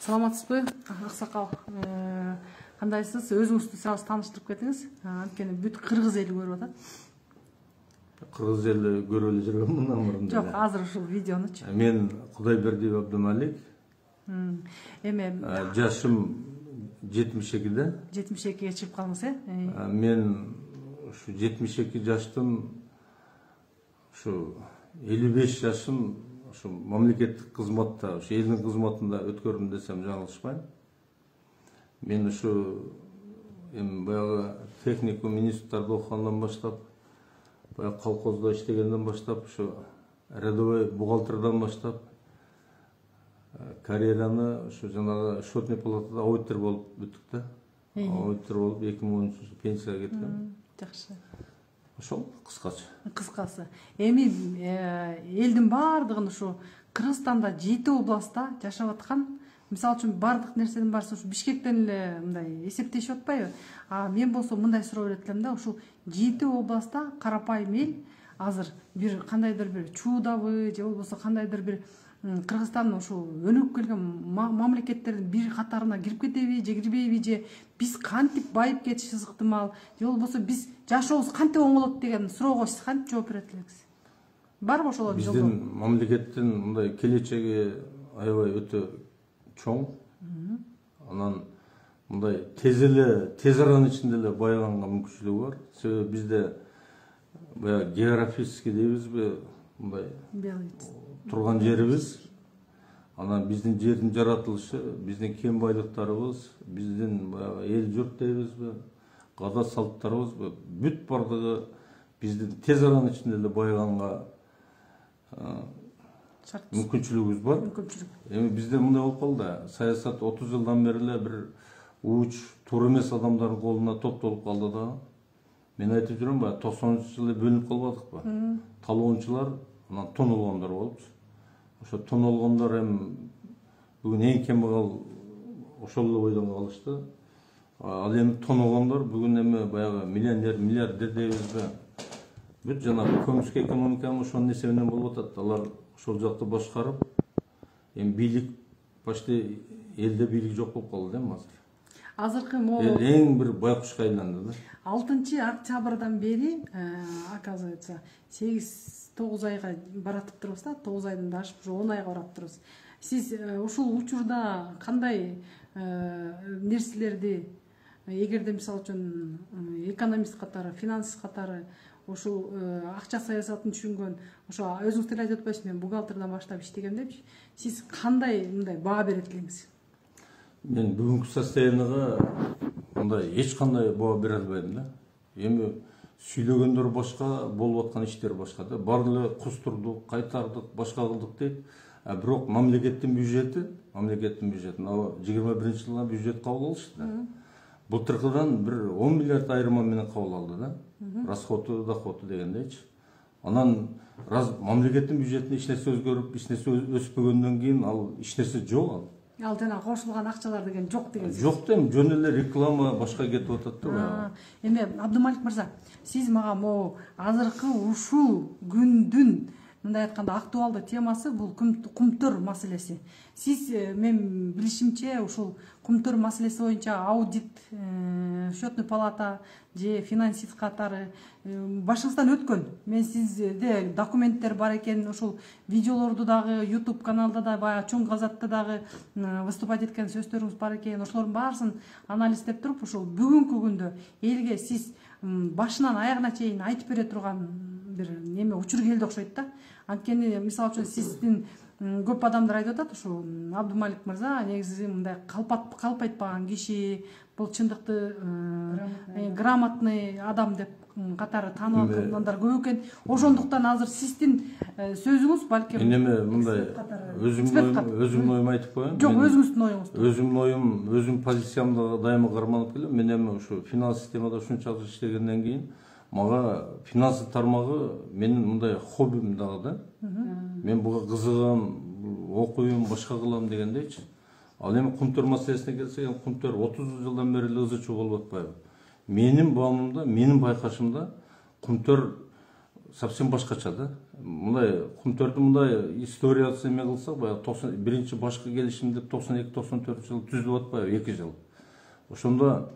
Саламатсызбы, Аксакал? Кандайсыз? Өзүңүздү сразу тааныштырып кетиңиз. Анткени бүт кыргыз эли көрүп атат. Кыргыз эли көрүп эле жүргөн мындан мурун. Жок, азыр ушул видеонучу. Мен Кудайбердиев Абдымалик. Жашым 72-де. 72-ге чыгып калдыңыз, э? Мен ушу 72 жаштын ушу 55 жашын ушу мамлекеттик кызматта, ушу элдин кызматында өткөрдүм десем жаңылышпайм. Мен ушу баягы техникум институттарда окугандан баштап, баягы колхоздо иштегенден баштап, ушу рядовой бухгалтерден баштап карьераны ушу жанагы счетный палатада аудитор болуп бүттүк да. Аудитор болуп 2013 пенсияга кеткем. Жакшы. Ошол кыскача. Кыскасы. Эми элдин бардыгын ушу Кыргызстанда 7 областта жашап аткан, мисалы үчүн бардык нерсенин баарысы ушу Бишкектен эле мындай эсептешип атпайбы? Мен болсо мындай суроо берет элем да, ушул 7 областта карапайым эл азыр бир кандайдыр бир чуудабы, же болбосо кандайдыр бир Кыргызстандын ушу өнүгүп келген мамлекеттердин бир катарына кирип кетеби, же кирбейби, же биз кантип байып кетишибиз ыктымал, же болбосо биз жашообуз кантип оңолот деген суроого сиз кантип жооп берет элеңиз? Барбы ошолордун жолдору? Биздин мамлекеттин мындай келечеги аябай өтө чоң. Анан мындай тез аранын ичинде эле байыганга мүмкүнчүлүгү бар. Себеби бизде баягы географический дейбизби, мындай турган жерибиз, анан биздин жердин жаратылышы, биздин кен байлыктарыбыз, биздин баягы эл журт дейбизби, када салттарыбыз, бүт бардыгы биздин тез аранын ичинде эле байыганга мүмкүнчүлүгүбүз бар. Эми бизде мындай болуп калды, саясат 30 жылдан бери эле бир ууч, туура эмес адамдардын колуна топтолуп калды да. Мен айтып жүрөм, 90-жылы бөлүнүп калбадыкпы? Талоончулар, анан тонолгондор болупчу. Ошо тонолгондор бүгүн эң кембагал ошол эле бойдон калышты. Ал эми тоногондор бүгүн баягы миллионер, миллиардер дейбизби? Бүт жана көмүскө экономиканын ошонун эсебинен болуп атат. Алар ошол жакты башкарып, бийлик почти элде бийлик жок болуп калды да азыр. Азыркы эң бир байкушка айланды да. 6-октябрдан бери, оказывается, 8-9 айга баратып турабыз да, 9 айдан да ашып, 10 айга барап турабыз. Сиз ушул учурда кандай нерселерди, эгерде мисалы үчүн экономист катары, финансист катары ушул акча саясатын түшүнгөн, ошо өзүңүз деле айтып атпайсызбы, мен бухгалтерден баштап иштегем депчи. Сиз кандай мындай баа берет элеңиз? Мен бүгүнкү состоянияга мындай эч кандай баа бере албайм да. Эми сүйлөгөндөр башка, болуп аткан иштер башка да. Баары эле кустурдук, кайтардык, башка кылдык дейт. Бирок мамлекеттин бюджети, 21-жылга бюджет кабыл алышты да. Былтыркыдан бир 10 миллиард айырма менен кабыл алды да. Расходу, доходу дегендейчи. Анан мамлекеттин бюджетине эч нерсе өзгөрүп, эч нерсе өспөгөндөн кийин ал эч нерсе жок ал. Ал жана кошулган акчалар деген жок деген. Жок дейм, жөн эле реклама башка кетип атат да. Эми Абдымалик мырза, сиз мага могу азыркы ушул күндүн мындай айтканда актуалдуу темасы бул кумтөр маселеси. Сиз мен билишимче ушул кумтөр маселеси боюнча аудит, счетный палата же финансист катары башыңыздан өткөн. Мен сизде документтер бар экен, ушул видеолорду дагы YouTube каналда да, баягы чоң газетте дагы выступать эткен сөздөрүңүз бар экен. Ошолордун баарысын анализдеп туруп, ушул бүгүнкү күндө элге сиз башынан аягына чейин айтып бере турган бир неме учур келди окшойт да. Анткени мисалы үчүн сиздин көп адамдар айтып атат, ушу Абдымалик мырза негизи мындай калп айтпаган киши, бул чындыкты грамотный адам деп катары таанып аткандар көп экен. Ошондуктан азыр сиздин сөзүңүз балким мындай өзүмдүн оюмду айтып коеюн. Жок, өзүңүздүн оюңузду. Өзүмдүн оюм, өзүм позициямды дайыма карманып келем. Мен эми ушу финанс системада ушунчалык иштегенден кийин мага финанс тармагы менин мындай хоббим дагы да. Мен буга кызыгам, окуйм, башка кылам дегендейчи. Ал эми кумтөр маселесине келсек, кумтөр 30 жылдан бери эле ызы чуу болуп атпайбы? Менин баамымда, менин байкашымда кумтөр совсем башкача да. мындай Кумтөрдүн мындай историясы эме кылсак, баягы биринчи башкы келишим деп 92-94 жылы түзүлүп атпайбы, 2 жыл. Ошондо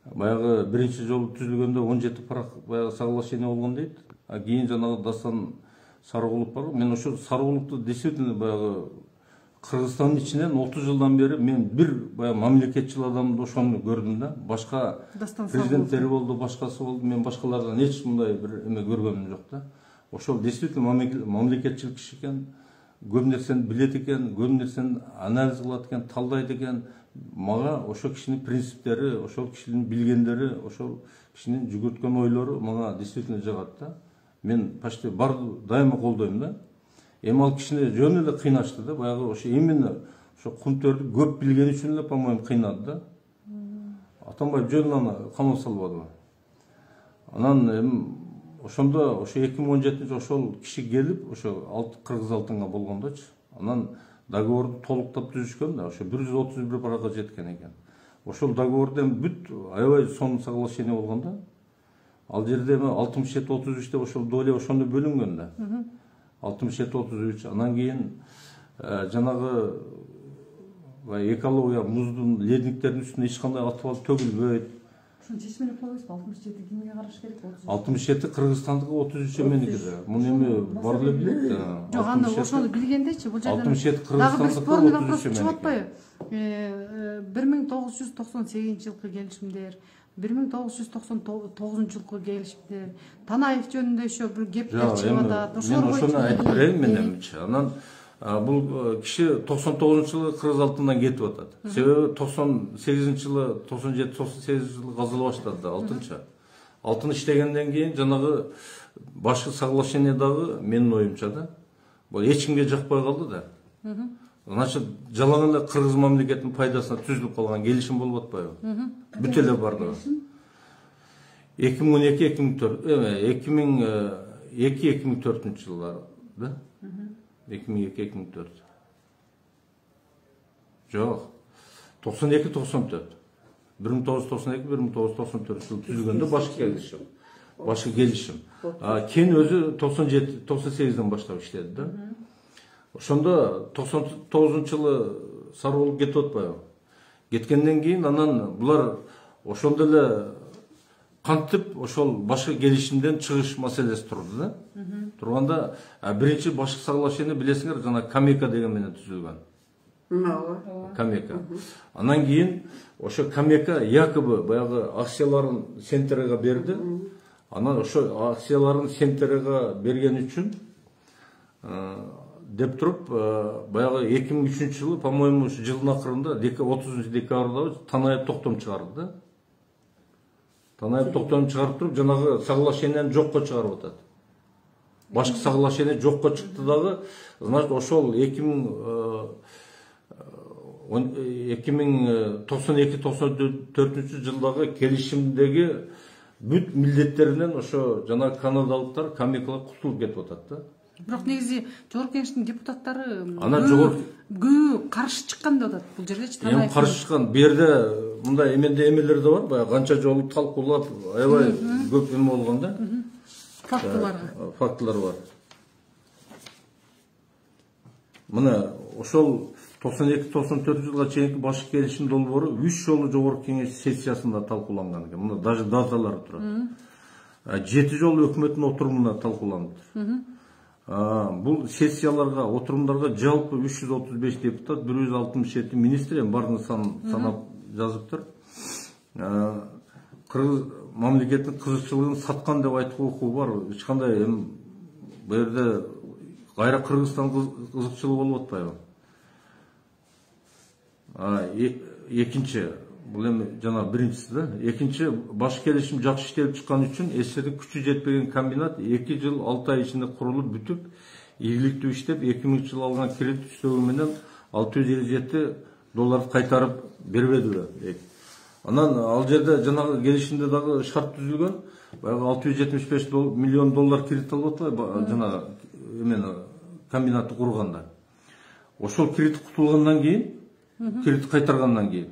баягы биринчи жолу түзүлгөндө 17 парак баягы соглашение болгон дейт. А кийин жанагы Дастан Сарыгулов бар. Мен ошо Сарыгуловду действительно баягы Кыргызстандын ичинен 30 жылдан бери мен бир баягы мамлекетчил адамды ошону көрдүм да. Башка президенттери болду, башкасы болду. Мен башкалардан эч мындай бир эме көргөнүм жок да. Ошол действительно мамлекетчил киши экен, көп нерсени билет экен, көп нерсени анализ кылат экен, талдайт экен. Мага ошол кишинин принциптери, ошол кишинин билгендери, ошол кишинин жүгүрткөн ойлору мага действительно жагат да. Мен почти бар дайыма колдойм да. Эми ал кишини жөн эле кыйнашты да. Баягы ошо именно ошо Кумтөрдү көп билгени үчүн эле, по-моему, кыйнады да. Атамбаев жөн аны камап салбадыбы. Анан эми ошондо ошо 2017 ошол киши келип, ошо Кыргыз алтынга болгондочу. Анан договорду толуктап түзүшкөн да, ошо 131 паракка жеткен экен. Ошол договордо эми бүт аябай сонун соглашение болгон да. Ал жерде 67-33 деп ошол доля ошондо бөлүнгөн да. 67-33. Анан кийин жанагы экология муздун ледниктердин үстүнө эч кандай атыбал төгүлбөйт. Ошону чечим элек койбойсузбу? 67 кимге караш керек? 67 Кыргызстандыкы, 33 меники да. Муну эми бар эле билет да. Жок, анда ошону билгендечи, бул жерде 67 дагы бир спорный вопрос 33 чыгып меники. атпайбы? 1998 жылкы келишимдер, 1999 жылкы келишимдер, Танаев жөнүндө еще бир кептер чыгып атат. Мен ошону айтып берейин менимче. Анан бул киши 99 жылы Кыргыз алтындан кетип атат. Себеби 98 жылы, 97-98 жылы казыла баштады да алтынчы. Алтын иштегенден кийин жанагы башкы соглашение дагы менин оюмча да. Бул эч кимге жакпай калды да. Значит, жалаң эле Кыргыз мамлекетинин пайдасына түзүлүп калган келишим болуп атпайбы? Бүт эле бар да. 2002-2004 жылдары да. 2002-2004. Жок. 92-94. 1992-1994 жылы түзүлгөндө башкы келишим. Башкы келишим. Кен өзү 97-98ден баштап иштеди да. Ошондо 99 жылы Сарыгулов кетип атпайбы? Кеткенден кийин анан булар ошондо эле кантип ошол башкы келишимден чыгыш маселеси турду да. Турганда биринчи башкы соглашение билесиңер, жана Камека деген менен түзүлгөн. Камека. Анан кийин ошо Камека якобы баягы акцияларын Сентерега берди. Анан ошо акцияларын Сентерега берген үчүн деп туруп баягы 2003 жылы, по-моему, жылдын акырында 30 декабрда Танаев токтом чыгарды да. Танаев токтом чыгарып туруп жанагы соглашениени жокко чыгарып атат. Башкы соглашение жокко чыкты дагы. Значит, ошол 2092-94 жылдагы келишимдеги бүт милдеттеринен ошо жана канадалыктар, Камекалар кутулуп кетип атат да. Бирок негизи Жогорку Кеңештин депутаттары көбү каршы чыккан деп атат бул жердечи. Эми каршы чыккан. Бу жерде мындай эмелер да бар, баягы канча жолу талкуулап, аябай көп эме болгон да. Фактылар бар. Мына ошол 92-94 жылга чейинки башкы келишим долбоору 3 жолу Жогорку Кеңеш сессиясында талкууланган экен. Мына даже даталары турат. 7 жолу өкмөттүн отурумунда талкууланды. Бул сессияларга, отурумдарга жалпы 335 депутат, 167 министр, барын санап жазыптыр. Кыргыз мамлекеттин кызыкчылыгын саткан деп айтууга укугу бар. Эч кандай бу жерде кайра Кыргызстан кызыкчылыгы болуп атпайбы? Экинчи, бул эми жана биринчиси да. Экинчи, башкы келишим жакшы иштелип чыккан үчүн эсердик күчү жетпеген комбинат 2 жыл 6 ай ичинде курулуп бүтүп, ийгиликтүү иштеп, 2000 жылы алган кредит үстөгү менен $657 кайтарып бербедиби дейт. Анан ал жерде жанагы келишимде дагы шарт түзүлгөн. Баягы $675 миллион кредит алып атпайбы жана эмени комбинатты курганда. Ошол кредит кутулгандан кийин, кредит кайтаргандан кийин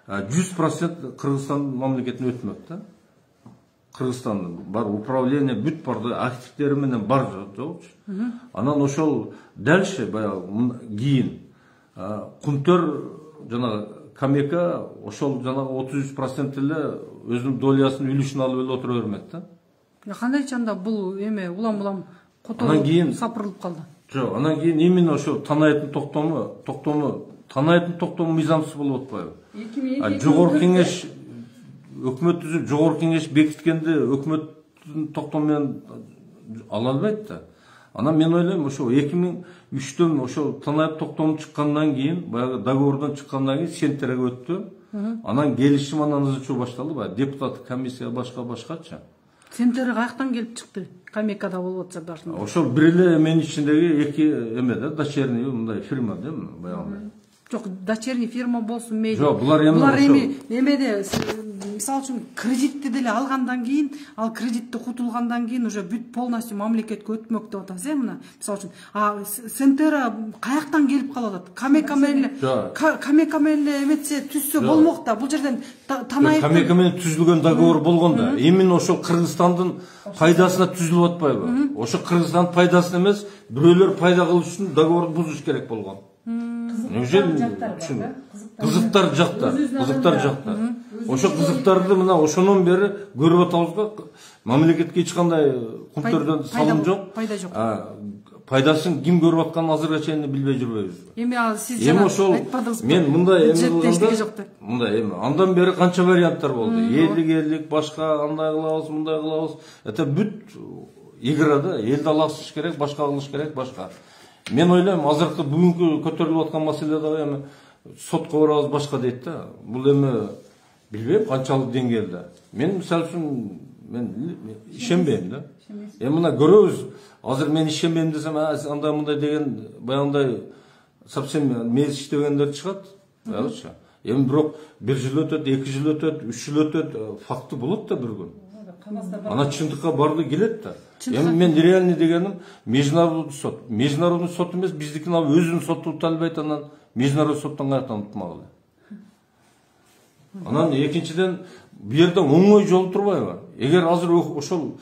100% Кыргызстан мамлекетине өтмөк да. Кыргызстандын бар управление бүт бар активдери менен бар жокчу. Анан ошол дальше баягы кийин Кумтөр жана Камека ошол жанагы 33% эле өзүнүн долясын үлүшүн алып эле отура бермек да. Кандайча анда бул эме улам анан кийин сапырылып калды. Жок, анан кийин именно ошо Танайдын токтому мыйзамсыз болуп атпайбы? Жогорку кеңеш өкмөт түзүп, жогорку кеңеш бекиткенди өкмөттүн токтому менен ала албайт да. Анан мен ойлойм, ошо 2003-төн ошо Танайдын токтому чыккандан кийин, баягы договордон чыккандан кийин сентябрга өттү. Анан келишим анан ызычуу башталды, баягы депутаттык комиссия башкачы. Сентябрь каяктан келип чыкты? Камекада болуп атса башында. Ошол бир эле эменин ичиндеги эки эме да, дочерний мындай фирма да, баягы. Жок, дочерний фирма болсун мейли. Жок, булар эмеде мисалы үчүн кредитти деле алгандан кийин, ал кредитти кутулгандан кийин уже бүт полностью мамлекетке өтмөк деп атабыз, мына. Мисалы үчүн, Сентера каяктан келип калып атат? Камека менен эметсе, түзсө болмок да. Бул жерден Танай Камека менен түзүлгөн договор болгон да. Именно ошол Кыргызстандын пайдасына түзүлүп атпайбы? Ошо Кыргызстандын пайдасына эмес, бирөөлөр пайда кылыш үчүн договорду бузуш керек болгон. Кызыктар жакта. Ошо кызыктарды мына ошонун бери көрүп атабызга, мамлекетке эч кандай Кумтөрдөн салым жок. Пайда жок. Пайдасын ким көрүп атканын азырга чейин билбей жүрбөйбүз. Эми сиз жана айтпадыңызбы? Мен мындай андан бери канча варианттар болду. Элдик башка андай кылабыз, мындай кылабыз. Это бүт игра да, элди алаксыш керек, башка кылыш керек, башка. Мен ойлойм, азыркы бүгүнкү көтөрүлүп аткан маселе дагы эми сотко барабыз башка дейт да. Бул эми билбейм канчалык деңгээлде. Мен мисалы үчүн мен ишенбейм да. Эми мына көрөбүз. Азыр мен ишенбейм десем, андай мындай деген баягындай совсем мез иштебегендер чыгат. Байгычы. Эми бирок 1 жыл өтөт, 2 жыл өтөт, 3 жыл өтөт, факты болот да бир күн. Ана чындыкка барды келет да. Эми мен реальный дегеним международный сот. Международный сот эмес, биздикин алып өзүнүн соту талбайт, анан международный соттон каяктан утмагылы. Анан экинчиден бу жерде оңой жол турбайбы? Эгер азыр ошол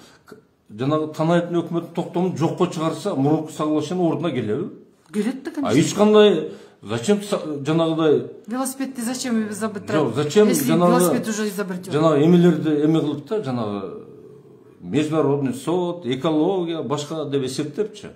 жанагы Танайдын өкмөттүн токтомун жокко чыгарса, мурунку соглашение ордуна келеби? Келет да, конечно. Эч кандай зачем жанагыдай велосипедти зачем изобретать? Жок, зачем жанагы велосипед уже изобретен? Жанагы эмелерди эме кылып да, жанагы международный сот, экология, башка деп эсептепчи.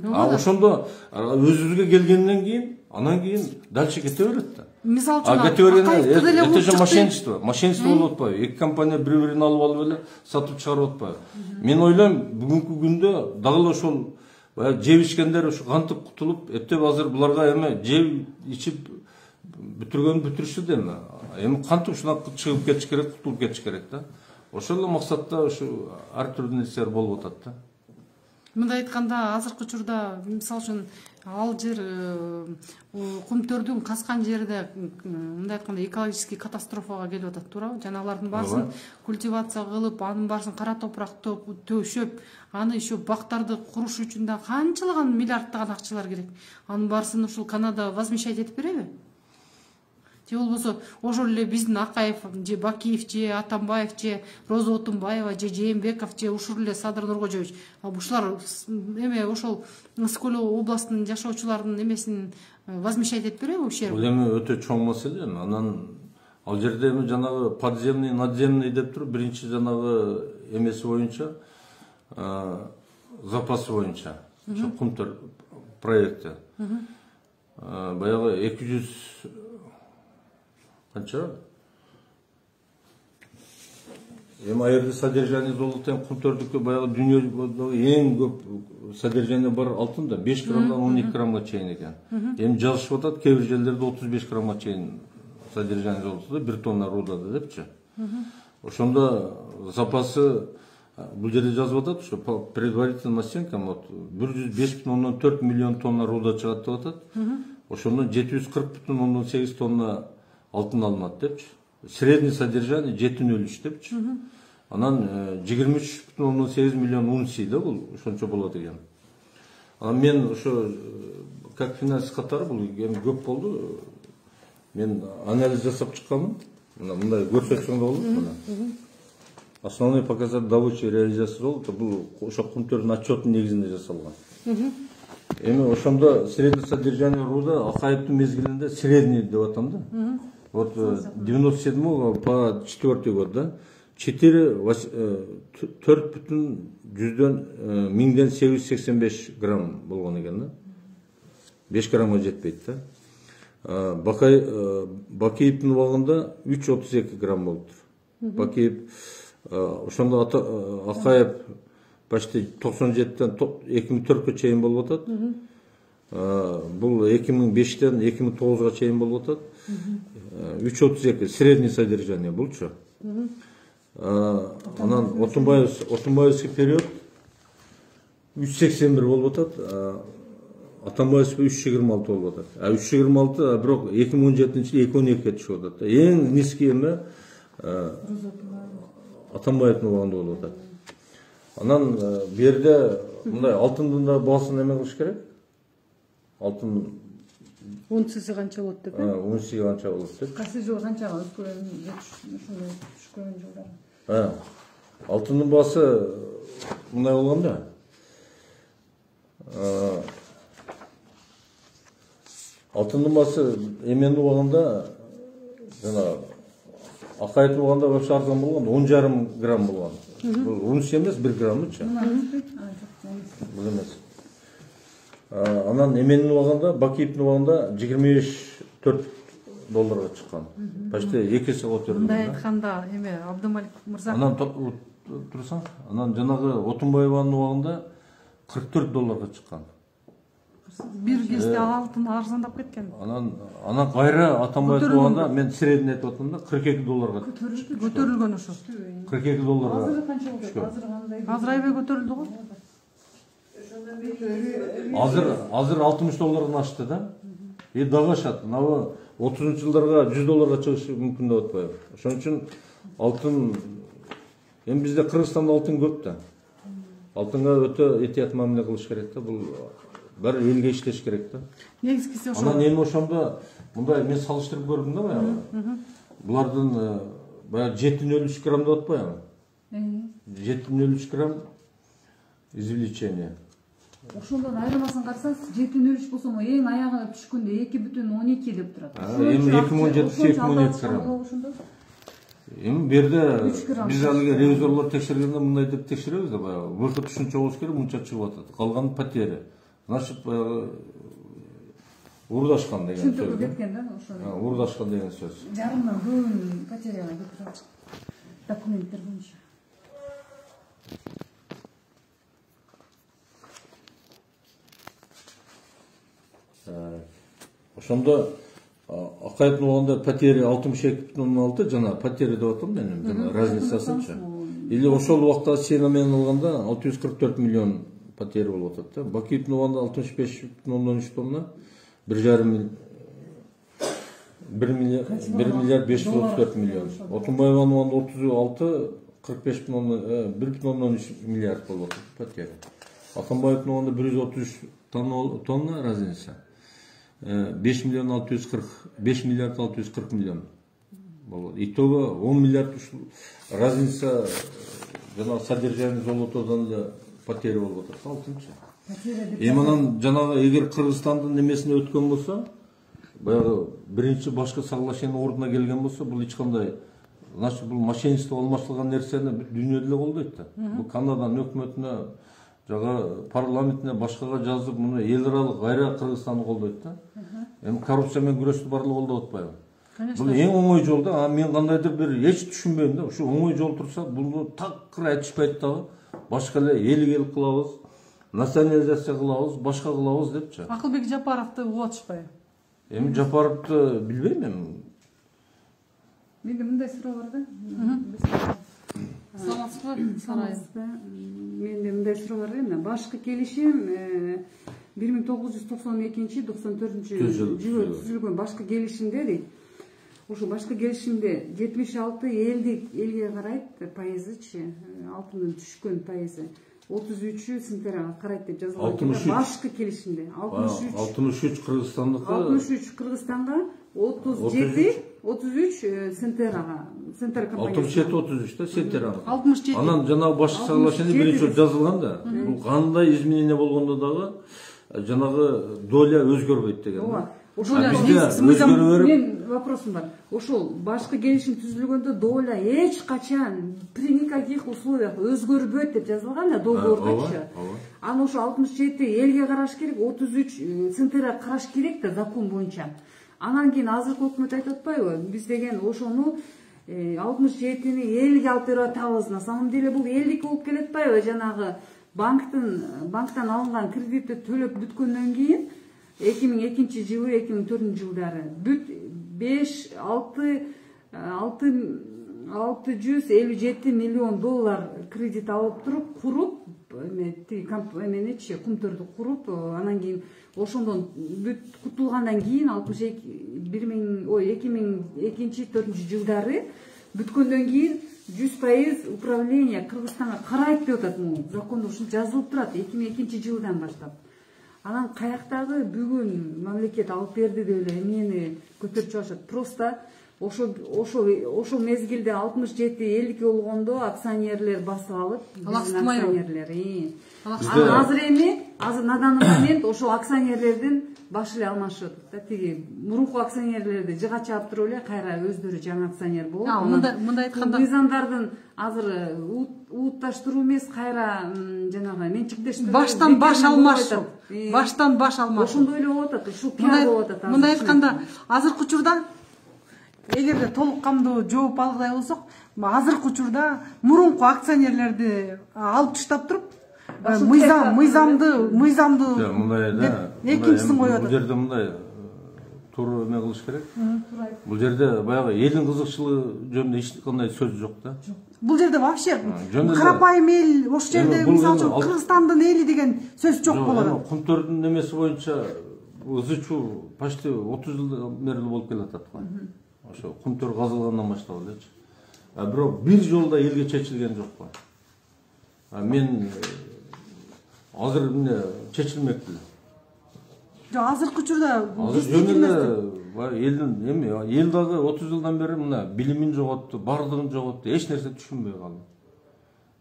Ошондо өзүбүзгө келгенден кийин, анан кийин дальше кете берет да. Мисалы үчүн, это же мошенничество болуп атпайбы? Эки компания бири-бирин алып эле сатып чыгарып атпайбы? Мен ойлойм, бүгүнкү күндө дагы эле ошол жеп ичкендер ушу кантип кутулуп, эптеп азыр буларга эми жеп ичип бүтүргөн бүтүрүшү да эми. Эми кантип ушунан чыгып кетиш керек, кутулуп кетиш керек да. Ошол эле максатта ушу ар түрдүү нерселер болуп атат да. Мындай айтканда, азыркы учурда мисалы үчүн ал жер Кумтөрдүн каскан жерде мындай айтканда экологический катастрофага келип атат, туурабы? Жанагылардын баарысын культивация кылып, анын баарысын кара топурак төшөп, аны еще бактарды куруш үчүн да канчалаган миллиарддаган акчалар керек. Анын баарысын ушул Канада возмещать этип береби? Же болбосо ошол эле биздин Акаев, же Бакиев, же Атамбаев, же Роза Отунбаева, же Жээнбеков, же ушул эле Садыр Нуркожоевич, ушулар эме ошол Скөл областынын жашоочуларынын эмесин возмещать этип береби ущерб? Бул эми өтө чоң маселе. Анан ал жерде эми жанагы подземный, надземный деп туруп, биринчи жанагы эмеси боюнча, запасы боюнча, Кумтөр проекти. Баягы 200 канча? Эми айырды содержание золотен Кумтөрдүккө баягы дүйнөдөгү эң көп содержание бар алтын да 5 граммдан 12 граммга чейин экен. Эми жазышып атат, кээ бир жерлерде 35 граммга чейин содержание золотода 1 тонна рудада депчи. Ошондо запасы бул жерде жазып атат, ушу предварительный оценка 105,4 миллион тонна руда чыгат деп атат. Ошондон 740,8 тонна алтын алынат депчи. Средний содержание 7,03 депчи. Анан 23,8 миллион унций да бул ошончо болот экен. Анан мен ошо как финанс катары бул эми көп болду. Мен анализ жасап чыкканмын. Мындай көрсөтсөң да болот мына. основной показатель добыча реализациясы болот. Бул ошо кумтөрдүн отчетунун негизинде жасалган. Эми ошондо средний содержание руда Акаевдин мезгилинде средний деп атам да. Вот 97 по 4 год, да, 4,885 грамм болгон экен да. 5 граммга жетпейт да. Бакиевдин убагында 3,32 грамм болуптур. Бакиев ошондо Акаев почти 97-тен 2004-кө чейин болуп атат. Бул 2005-тен 2009-га чейин болуп атат. 3,32 средний содержание булчу. Анан Отунбаевский период 3,81 болуп атат. Атамбаевский 3,26 болуп атат. 3,26 бирок 2017-жылы 2,12 түшүп атат. Эң низкий эме Атамбаевдин убагында болуп атат. Анан бу жерде мындай алтындын да баасын эме кылыш керек. Алтын унциясы канча болот деп? Унциясы канча болот деп. Кайсы жылы канчага өскөн, ушундай түшкөн жылдар. Алтындын баасы мындай болгон да. Алтындын баасы эменин убагында жана Акаевдин убагында вообще арзан болгон, 10,5 грамм болгон. Бул унция эмес, 1 граммчы. Бул эмес. Анан эменин убагында, Бакиевдин убагында 25-4 долларга чыккан. Почти 2 эсе көтөрүлдү. Мындай айтканда, эме Абдымалик мырза. Анан турсаң, анан жанагы Отунбаеванын убагында 44 долларга чыккан. Бир кезде алтын арзандап кеткен. Анан кайра Атамбаевдин убагында мен средний айтып атам да 42 долларга көтөрүлгөн ошо. 42 долларга. Азыр канча болду? Азыр кандай? Азыр аябай көтөрүлдү го. Азыр 60 доллардан ашты да. Дагы ашат. Мына 30-жылдарга 100 долларга чыгышы мүмкүн деп атпайбы. Ошон үчүн алтын эми бизде Кыргызстанда алтын көп да. Алтынга өтө этият мамиле кылыш керек да. Бул бир элге иштеш керек да. Негизгиси ошо. Анан эми ошондо мындай мен салыштырып көрдүм да баягы. Булардын баягы 7,03 грамм деп атпайбы? 7,03 грамм извлечение. Ошондон айырмасын карасаңыз 7,03 болсо эң аягына түшкөндө 2,12 деп турат. Эми 2017-2012 грамм. Эми бу жерде биз алыгы ревизорлор текшергенде мындай деп текшеребиз да баягы выход ушунча болуш керек, мынча чыгып атат. Калган потеря. Значит, урдашкан деген сөз. Түшүнүп кеткен да ошону. Урдашкан деген сөз. Жарымдан көбүн потеряга кетип документтер боюнча. Ошондо Акаевдин убагында потеря 62,6 жана потеря деп атам мен, жана разницасынчы. Или ошол убакта сена менен алганда 644 миллион потеря болуп атат да. Бакиевдин убагында 65,3 тонна, 1,5 миллиард 534 миллион. Отунбаеванын убагында 36, 1,3 миллиард болуп атат потеря. Атамбаевдин убагында 133 тонна разница. 5 миллиард 640 миллион болот. Итого 10 миллиард разница жана содержание золотодон эле потеря болуп атат. Алтынчы. Эми анан жанагы эгер Кыргызстандын немесине өткөн болсо, баягы биринчи башкы соглашение ордуна келген болсо, бул эч кандай, значит, бул мошенничество алмаштырган нерсени дүйнөдө эле колдойт да. Бул Канаданын өкмөтүнө, жага парламентине, башкага жазып, муну эл аралык кайра Кыргызстанды колдойт да. Эми коррупция менен күрөштү барлыгы колдоп атпайбы? Бул эң оңой жол да. Мен кандайдыр бир эч түшүнбөйм да. Ушу оңой жол турса, буну такыр айтышпайт дагы. Башка эле элгелик кылабыз, национализация кылабыз, башка кылабыз депчи. Акылбек Жапаровду угатышпайбы? Эми Жапаровду билбейм мен. Менде мындай суроо бар да. Саламатсызбы? Менде мындай суроо бар да. Башкы келишим 1992-94 жылы түзүлгөн башкы келишимде дейт. Ошо башкы келишимде 76 элге карайт пайызычы, алтындын түшкөн пайызы. 33'ü Синтерага карайт деп жазылган. 63. Башкы келишимде 63. 63 Кыргызстандыкы. 63 Кыргызстанга, 33 Синтерага. Синтер компаниясы. 67-33 да Синтерага. 67. Анан жанагы башкы соглашение биринчи жолу жазылган да. Бул кандай изменение болгондо дагы жанагы доля өзгөрбөйт деген. Ооба. Ошол мен вопросум бар. Ошол башкы келишим түзүлгөндө доля эч качан при никаких условиях өзгөрбөйт деп жазылган да договордочу. Анан ошо 67 элге караш керек, 33 Синтерага караш керек да закон боюнча. Анан кийин азыркы өкмөт айтып атпайбы? Биз деген ошону 67-ни элге алып берип атабыз. На самом деле бул элдики болуп келет атпайбы? Жанагы банктан алынган кредитти төлөп бүткөндөн кийин 2002-жылы, 2004-жылдары бүт 657 миллион доллар кредит алып туруп, куруп, кумтөрдү куруп, анан кийин ошондон бүт кутулгандан кийин 2002-2004-жылдары бүткөндөн кийин 100% управление Кыргызстанга карайт деп атат. Закондо ушул жазылып турат 2002-жылдан баштап. Анан каяктагы бүгүн мамлекет алып берди деп эле эмнени көтөрүп чыгышат. Просто ошол мезгилде 67-50 болгондо акционерлер басып алып, акционерлер. Анан азыр на данный момент ошол акционерлердин башы эле алмашып атат да. Тиги мурунку акционерлерди жыга чаап туруп эле кайра өздөрү жаңы акционер болуп. Мындай айтканда мыйзамдардын азыр уутташтыруу эмес, кайра жанагы менчиктештирүү. Баштан баш алмашып. Баштан баш алмашып. Ошондой эле болуп атат. Ушул пиар болуп атат. Мындай айтканда, азыркы учурда эгерде толук камдуу жооп алгыдай болсок, азыркы учурда мурунку акционерлерди алып таштап туруп, мыйзамды мындай да. Экинчисин коюп Бул атат. жерде мындай туура эме кылыш керек. Бул жерде баягы элдин кызыкчылыгы жөнүндө эч кандай сөз жок да. Бул жерде вообще карапайым эл, ошол жерде мисалы үчүн Кыргызстандын эли деген сөз жок болот. Кумтөрдүн немеси боюнча ызычуу почти 30 жылдан бери болуп келатат го. Ошо кумтөр казылгандан баштап элечи. Бирок бир жолда элге чечилген жок го. Мен азыр эмне чечилмекти. Жок, азыркы учурда Азыр элдин эми эл дагы 30 жылдан бери мына билимин жоготту, бардыгын жоготту, эч нерсе түшүнбөй калды.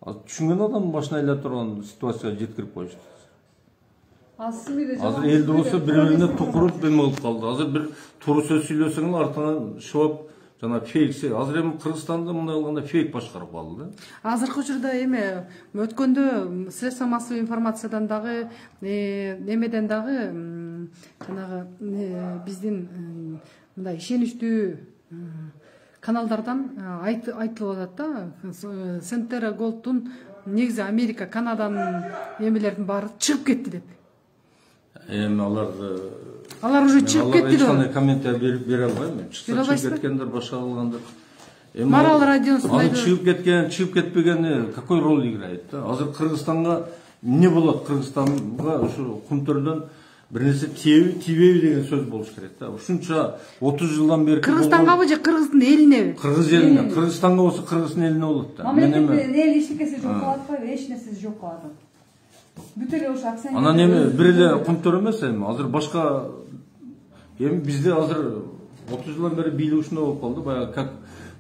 Түшүнгөн адамдын башына айлап турган ситуацияга жеткирип коюшту. Азыр элде болсо бири-бирине тукуруп эме болуп калды. Азыр бир туура сөз сүйлөсөң артынан шыбап жана фейкси. Азыр эми Кыргызстанда мындай болгондо фейк башкарып калды да. Азыркы учурда эме өткөндө средства массовой информациядан дагы эмеден дагы жанагы биздин мындай ишеничтүү каналдардан айтылып атат да. Синтера Голдтун негизи Америка, Канаданын эмелердин баары чыгып кетти деп. Эми алар уже чыгып кетти деп. Кандай комментарий бере албайм. Чыгып кеткендер, башка кылгандар. Марал радионун чыгып кетпегени какой роль играет да? Азыр Кыргызстанга эмне болот? Кыргызстанга ушу кумтөрдөн бир нерсе тийбейби деген сөз болуш керек да. Ушунча 30 жылдан бери Кыргызстангабы же Кыргыздын элинеби? Кыргыз элине. Кыргызстанга болсо Кыргыздын элине болот да. Мамлекеттин эл эчтекеси жок калат атпайбы? Эч нерсеси жок калат. Бүт эле ошо акционер. Анан эми бир эле кумтөр эмес эми азыр башка эми бизде азыр 30 жылдан бери бийлик ушундай болуп калды. Баягы как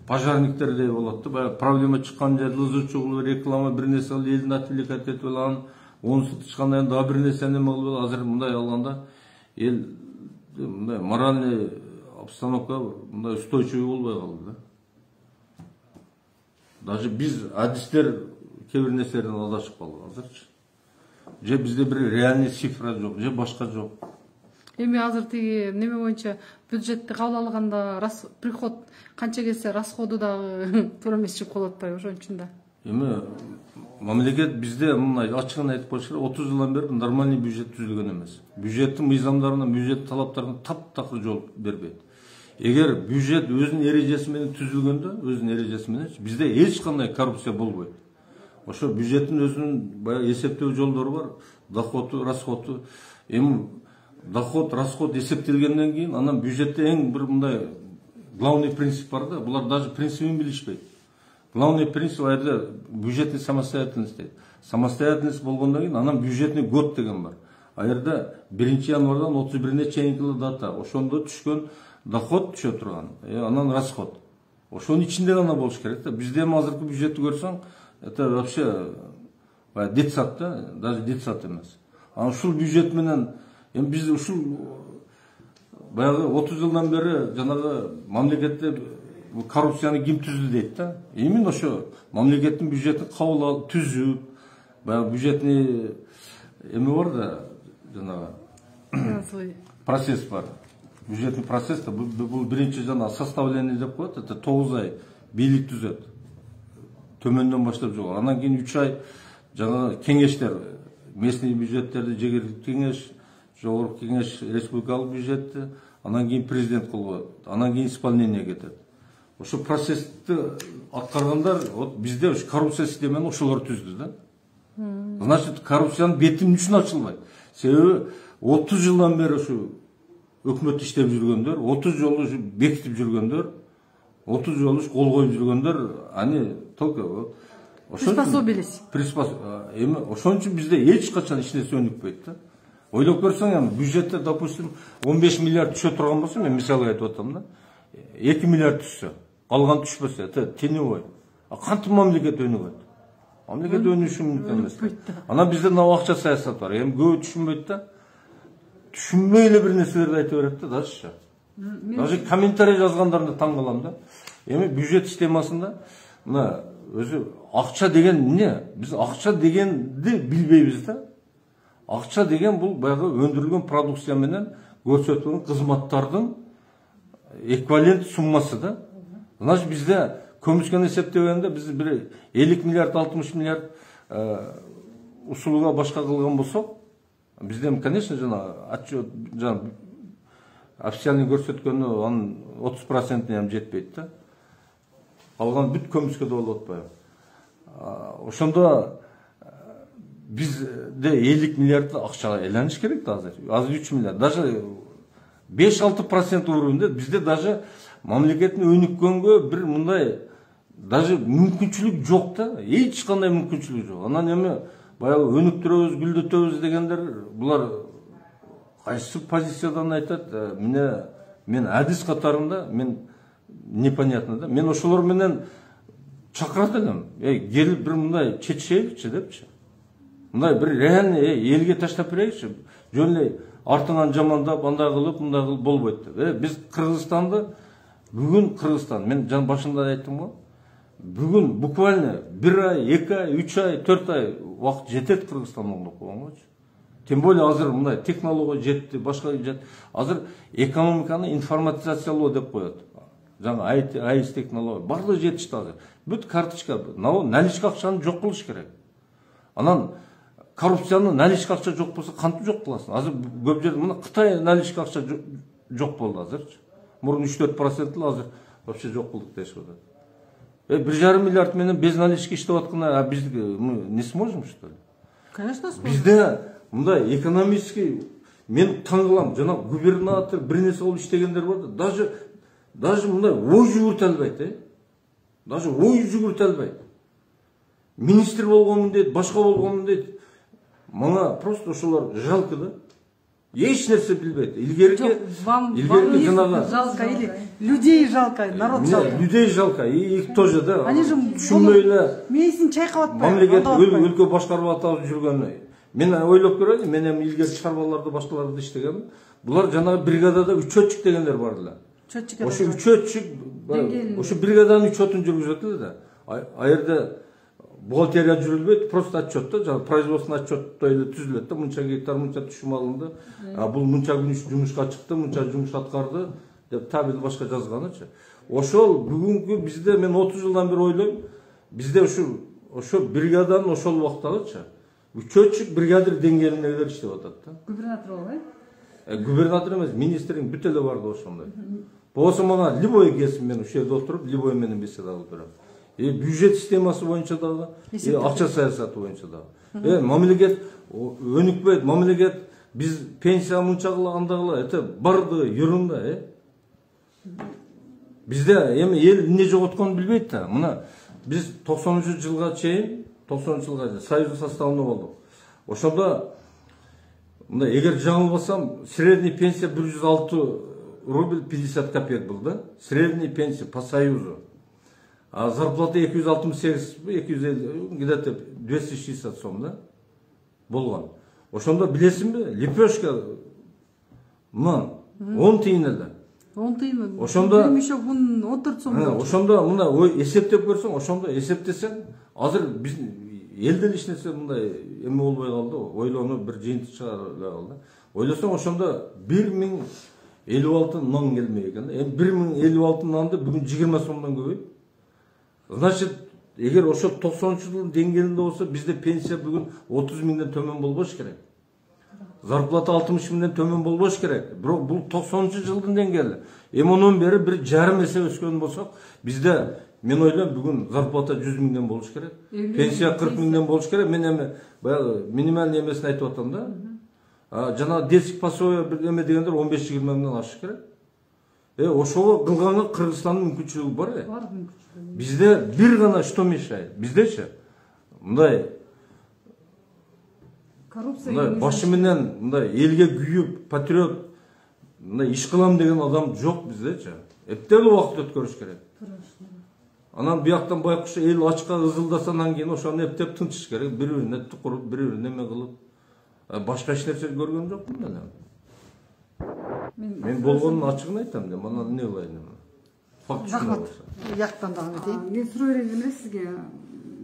пожарниктердей болот да. Баягы проблема чыккан жерде ызычуу реклама бир нерсе кылып элдин отвлекать этип алган. Онусу тышкандан дагы бир нерсени эме кылып азыр мындай алганда эл мындай моральный обстановка мындай устойчивый болбой калды да. Даже биз адистер кээ бир нерселерден адашып калдык азырчы. Же бизде бир реальный цифра жок, же башка жок. Эми азыр тиги неме боюнча бюджетти кабыл алганда приход канча келсе расходу дагы туура эмес чыгып калып атпайбы ошон үчүн да. Эми мамлекет бизде мындай ачыгын айтып коюш керек, 30 жылдан бери нормальный бюджет түзүлгөн эмес. Бюджеттин мыйзамдарына, бюджет талаптарына таптакыр жол бербейт. Эгер бюджет өзүнүн эрежеси менен түзүлгөндө, өзүнүн эрежеси менен бизде эч кандай коррупция болбойт. Ошо бюджеттин өзүнүн баягы эсептөө жолдору бар, доходу, расходу. Эми доход, расход эсептелгенден кийин анан бюджетте эң бир мындай главный принцип бар да, булар даже принцибин билишпейт. главный принцип айырда бюджетный самостоятельность дейт. Самостоятельность болгондон кийин анан бюджетный год деген бар. Айырда 1 январдан 31-не чейинки дата. Ошондо түшкөн доход түшө турган. Анан расход. Ошонун ичинде гана болуш керек да. Бизде азыркы бюджетти көрсөң, это вообще детсад да, даже детсад эмес. Анан ушул бюджет менен биз ушул баягы 30 жылдан бери жанагы мамлекетте коррупцияны ким түздү дейт да. Именно ошо мамлекеттин бюджетин кабыл алып түзүп, баягы бюджетный эме бар да, жанагы процесс бар. Бюджетный процесс да бул биринчи жана составление деп коет, это 9 ай бийлик түзөт. Төмөндөн баштап жогору. Анан кийин 3 ай жаңа кеңештер, местный бюджеттерди жергиликтүү кеңеш, жогорку кеңеш, республикалык бюджетти, анан кийин президент кол коет, анан кийин исполнение кетет. Ошо процессти аткаргандар, вот бизде ушу коррупция системаны ошолор түздү да. Значит, коррупциянын бети эмне үчүн ачылбайт? Себеби 30 жылдан бери ушу өкмөт иштеп жүргөндөр, 30 жолу ушу бекитип жүргөндөр, 30 жолу кол коюп жүргөндөр, аны только приспособились. Ошон үчүн бизде эч качан эч нерсе өнүкпөйт да. Ойлоп көрсөң, бюджетте, допустим, 15 миллиард түшө турган болсо, мен мисалы айтып атам да, 2 миллиард түшсө, калган түшпөсө, это теневой. Кантип мамлекет өнүгөт? Мамлекет өнүгүшү мүмкүн эмес. Анан бизде мына акча саясаты бар. Көбү түшүнбөйт да. Түшүнбөй эле бир нерселерди айта берет да, дажычы. Даже комментарий жазгандарына таң калам да. Бюджет системасында мына өзү акча деген эмне? Биз акча дегенди билбейбиз да. Акча деген бул баягы өндүрүлгөн продукция менен көрсөтүлгөн кызматтардын эквивалент суммасы да. Значит, бизде көмүскөн эсептегенде биз бир 50 миллиард, 60 миллиард услуга башка кылган болсок, бизде, конечно, отчет официальный көрсөткөнү анын 30%-ine жетпейт да. Калган бүт көмүскө да болуп атпайбы. Ошондо бизде 50 миллиард акчага айланыш керек да азыр. Азыр 3 миллиард. Даже 5-6% уровенде бизде даже мамлекеттин өнүккөнгө бир мындай даже мүмкүнчүлүк жок да. Эч кандай мүмкүнчүлүк жок. Анан эми баягы өнүктүрөбүз, гүлдөтөбүз дегендер, булар кайсы позициядан айтат? Мен адис катарында, мен непонятно да. Мен ошолор менен чакырат элем. Келип бир мындай чечейикчи депчи. Мындай бир реально элге таштап берейикчи. Жөн эле артыңан жамандап, андай кылып, мындай кылып болбойт деп. Биз Кыргызстанды бүгүн Кыргызстан, мен жан башында айттым го. Бүгүн буквально 1 ай, 2 ай, 3 ай, 4 ай вакыт жетет Кыргызстан оңдоп койгонгочу. Тем более азыр мындай технология жетти, башка жетти. Азыр экономиканы информатизациялоо деп коет. Жаңа АИС технология барлыгы жетишти азыр. Бүт карточка, наличка акчаны жок кылыш керек. Анан коррупцияны наличка акча жок болсо кантип жок кыласың? Азыр көп жерде мына Кытай наличка акча жок болду азырчы. Мурун 3-4% эле азыр вообще жок кылдык дешип атат. 1,5 миллиард менен без налички иштеп атканда биз мы не сможем, что ли? Конечно, сможем. Бизде мындай экономический, мен таң калам, жана губернатор бир нерсе болуп иштегендер бар да, даже мындай ой жүгүртө албайт, даже ой жүгүртө албайт. Министр болгонмун дейт, башка болгонмун дейт. Мага просто ошолор жалко да. Эч нерсе билбейт. Илгерки жанагы жалко или людей жалко, народ жалко. Людей жалко, и их тоже да. Они же түшүнбөй эле мейисин чайкап атпайбы. Мамлекет өлкө башкарып атып жүргөн. Мен ойлоп көрөйүн, мен эми илгерки чарбаларда башкаларда иштегем. Булар жанагы бригадада учетчик дегендер бар эле. Ошо учетчик, ошо бригаданын учетун жүргүзөт эле да. Аерде бухгалтерия жүрүлбөйт, просто отчет да, производственный отчеттой эле түзүлөт да, мынча гектар, мынча түшүм алынды, бул мынча күн жумушка чыкты, мынча жумуш аткарды деп табел башка жазганычы. Ошол бүгүнкү бизде мен 30 жылдан бери ойлойм, бизде ошо бригаданын ошол убактагычы учетчик бригадир деңгээлинде иштеп атат да. Губернатор болбойбу? Губернатор эмес, министрдин бүт эле бар да ошондой. Болсо мага любой келсин, мен ушул жерде отуруп, любой менен беседа кылып берем. Бюджет системасы боюнча дагы, акча саясаты боюнча дагы. Мамлекет өнүкпөйт, мамлекет биз пенсия мынча кыла, андай кыла, это бардыгы юрунда, Бизде эми эл эмне жоготконун билбейт да. Мына Biz 90 жылга чейин, 90 жылга Союз составында болдук. Ошондо мындай эгер жаңылбасам, средний пенсия 106 рубль 50 копеек был, да? Средний пенсия по Союзу. А зарплата 268, 250, где-то 260 сом, да? Болгон. Ошондо билесиңби, лепешка мын 10 тыйын эле. 10 тыйын. Ошондо бир мешок мун 14 сом. Ошондо мына эсептеп көрсөң, ошондо эсептесең, азыр биздин элден эч нерсе мындай эме болбой калды, ойлонуп бир жыйынтык чыгарылбай калды. Ойлосоң ошондо 1056 нан келмек экен. Эми 1056 нанды бүгүн 20 сомдон көбөйт. Значит, эгер ошо 90-жылдын деңгээлинде болсо, бизде пенсия бүгүн 30 миңден төмөн болбош керек. Зарплата 60 миңден төмөн болбош керек. Бирок бул 90-жылдын деңгээли. Эми онун бери бир жарым эсе өскөн болсок, бизде мен ойлойм бүгүн зарплата 100 миңден болуш керек. Пенсия 40 миңден болуш керек. Мен эми баягы минимальный эмесин айтып атам да. Жана детский пособие бир эме дегендер 15-20 миңден ашыш керек. Ошого кылганга Кыргызстандын мүмкүнчүлүгү бар. Бар мүмкүнчүлүгү. Бизде бир гана что мешает? Биздечи мындай коррупция башы менен мындай элге күйүп, патриот мындай иш кылам деген адам жок биздечи. Эптеп убакыт өткөрүш керек. Анан бияктан байкуш эл ачка ызылдасандан кийин ошону эптеп тынчыш керек. Бири-бирине тукуруп, бири-бирине эме кылып. Башка эч нерсе көргөн жокмун мен. Мен болгонун ачыгын айтам да, мына эмне кылайын эми. Рахмат. Яктан дагы кетейин. Мен суроо берейин эле сизге.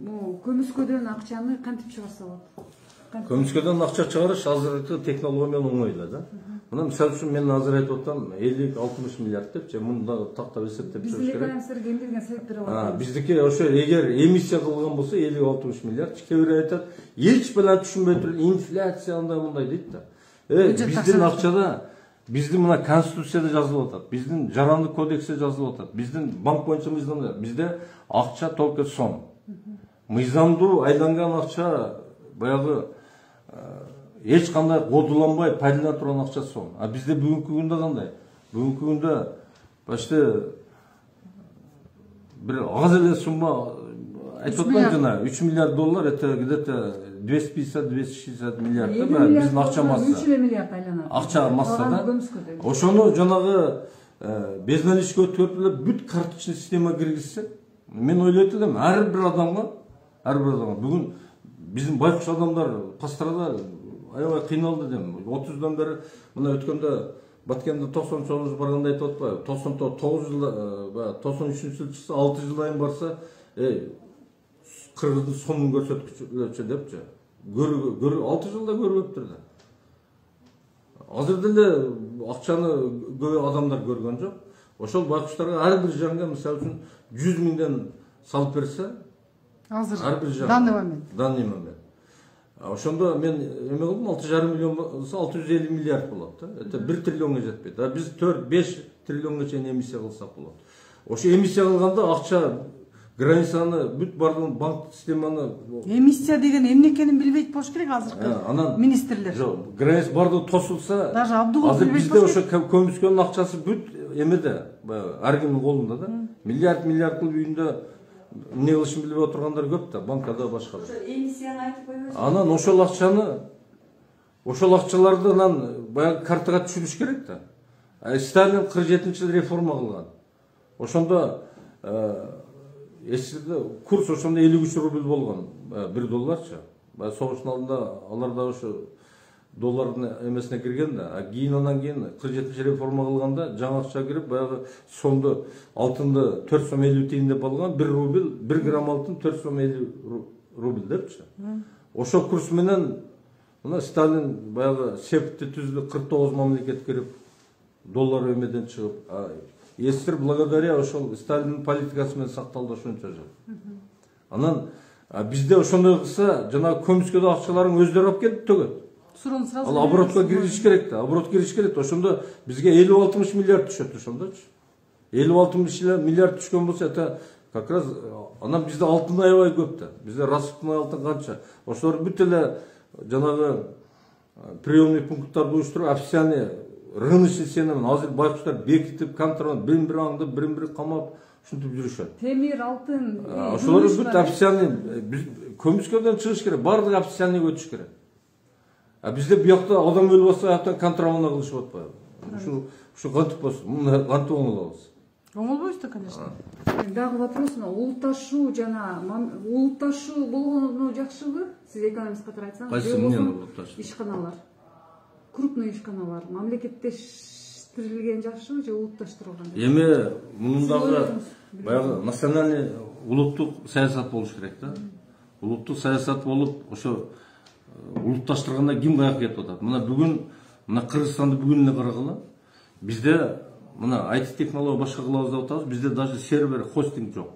Могу көмүскөдөн акчаны кантип чыгарса болот? Көмүскөдөн акча чыгарыш азыркы технология менен оңой эле да. Мына мисалы үчүн мен азыр айтып атам 50-60 миллиард депчи, муну дагы тактап эсептеп чыгыш керек. Биздики силерге эмдеген себептер бар. Биздики ошо эгер эмиссия кылган болсо 50-60 миллиард, кээ бир айтат, эч менен түшүнбөй туруп инфляция андай мындай дейт да. Биздин акчада биздин мына конституцияда жазылып атат, биздин жарандык кодексте жазылып атат, биздин банк боюнча мыйзамда бизде акча только сом. Мыйзамдуу айланган акча баягы эч кандай кодуланбай пайдалана турган акча сом. А бизде бүгүнкү күндө кандай? Бүгүнкү күндө почти бир аз эле сумма айтып аткан жана 3 миллиард доллар, это где-то 250-260 миллиард да биздин акча масса. 3 миллиард айланат. Акча масса да. Ошону жанагы безналичке өткөрүп эле бүт карточный система киргизсе, мен ойлойт элем, ар бир адамга бүгүн биздин байкуш адамдар пастрада аябай кыйналды дейм. 30-дан бери мына өткөндө Баткенде 90-жыл барганда айтып атпайбы? 99 жылда, 93 жыл чыкса, 6 жылдан барса, Кыргыздын сомун көрсөткүчү депчи. 6 жылда көрүп да. Азыр деле акчаны көп адамдар көргөн жок. Ошол байкуштарга ар бир жанга мисалы үчүн 100 миңден салып берсе, азыр данный момент. Ошондо мен эме кылдым, 6,5 миллион болсо 650 миллиард болот да. Это 1 триллионго жетпейт. А биз 4-5 триллионго чейин эмиссия кылсак болот. Ошо эмиссия кылганда акча границаны бүт бардыгын банк системаны эмиссия деген эмне экенин билбейт болуш керек азыркы министрлер. Жок, границ бардыгы тосулса, даже Абдулов билбейт болуш керек. Бизде ошо көмүскөнүн акчасы бүт эмеде, ар кимдин колунда да. Миллиард кылып үйүндө эмне кылышын билбей отургандар көп да, банкада башка. Эмиссияны айтып койбойсуң. Анан ошол акчалардан баягы картага түшүрүш керек да. Сталин 47-жылы реформа кылган. Ошондо курс ошондо 53 рубль болгон, 1 долларчы. Согуштун алдында алар да ошо доллардын эмесине кирген да. Кийин андан кийин 47-жылы реформа кылганда жаңы акча кирип, баягы сомду алтынды 4 сом 50 тиын деп алган, 1 рубль, 1 грамм алтын 4 сом 50 рубль депчи. Ошо курс менен мына Сталин баягы септи түздү, 49 мамлекет кирип, доллар эмеден чыгып, СССР благодаря ошол Сталиндин политикасы менен сакталды ошончо жыл. Анан бизде ошондой кылса, жана көмүскөдө акчаларын өздөрү алып келип төгөт. Ал оборотко кириш керек да, оборот кириш керек. Ошондо бизге 50-60 миллиард түшөт ошондочу. 50-60 миллиард түшкөн болсо, это как раз анан бизде алтын аябай көп да. Бизде расходный алтын канча. Ошолор бүт эле жанагы приемный пункттарды уюштуруп, официальный рыночный сенімін азыр байқұштар бекітіп контроль бір аңды қамап ушинтип жүрүшөт. Темир, алтын, ошолор бүт официальный көмүскөдөн чыгыш керек, бардыгы официальный өтүш керек. Бизде буякта адам өлүп атса, аяктан контролуна кылышып атпайбы. Ушу кантип болсун, муну кантип оңолобуз? Оңолбойбуз да, конечно. Дагы вопрос, улутташуу жана улутташуу болгону жакшыбы? Сиз экономист катары айтсаңыз. Кайсы эмнени улутташуу? Ишканалар. Крупный ишканалар мамлекеттештирилген жакшыбы же улутташтырылган? Эми мунун дагы баягы национальный улуттук саясат болуш керек да. Улуттук саясат болуп, ошо улутташтырганда ким каяка кетип атат? Мына бүгүн мына Кыргызстанды бүгүн эле карагыла. Бизде мына IT технология башка кылабыз деп атабыз, бизде даже сервер, хостинг жок.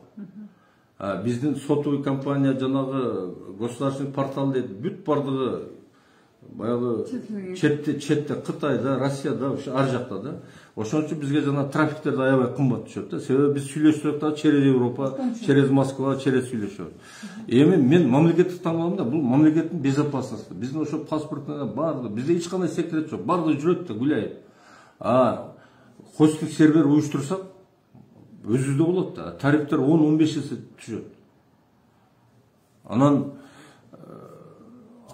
Биздин сотовый компания жанагы государственный портал дейт, бүт бардыгы баягы четте Кытайда, Россияда, ошо ар жакта да. Ошон үчүн бизге жана трафиктерди аябай кымбат түшөт да. Себеби биз сүйлөшсөк да через Европа, через Москва, через сүйлөшөбүз. Эми мен мамлекеттик таңдалам да, бул мамлекеттин безопасности. Биздин ошо паспортуна бардыгы, бизде эч кандай секрет жок. Бардыгы жүрөт да, гуляйт. Хостинг сервер уюштурсак, өзүбүздө болот да. Тарифтер 10-15 эсе түшөт. Анан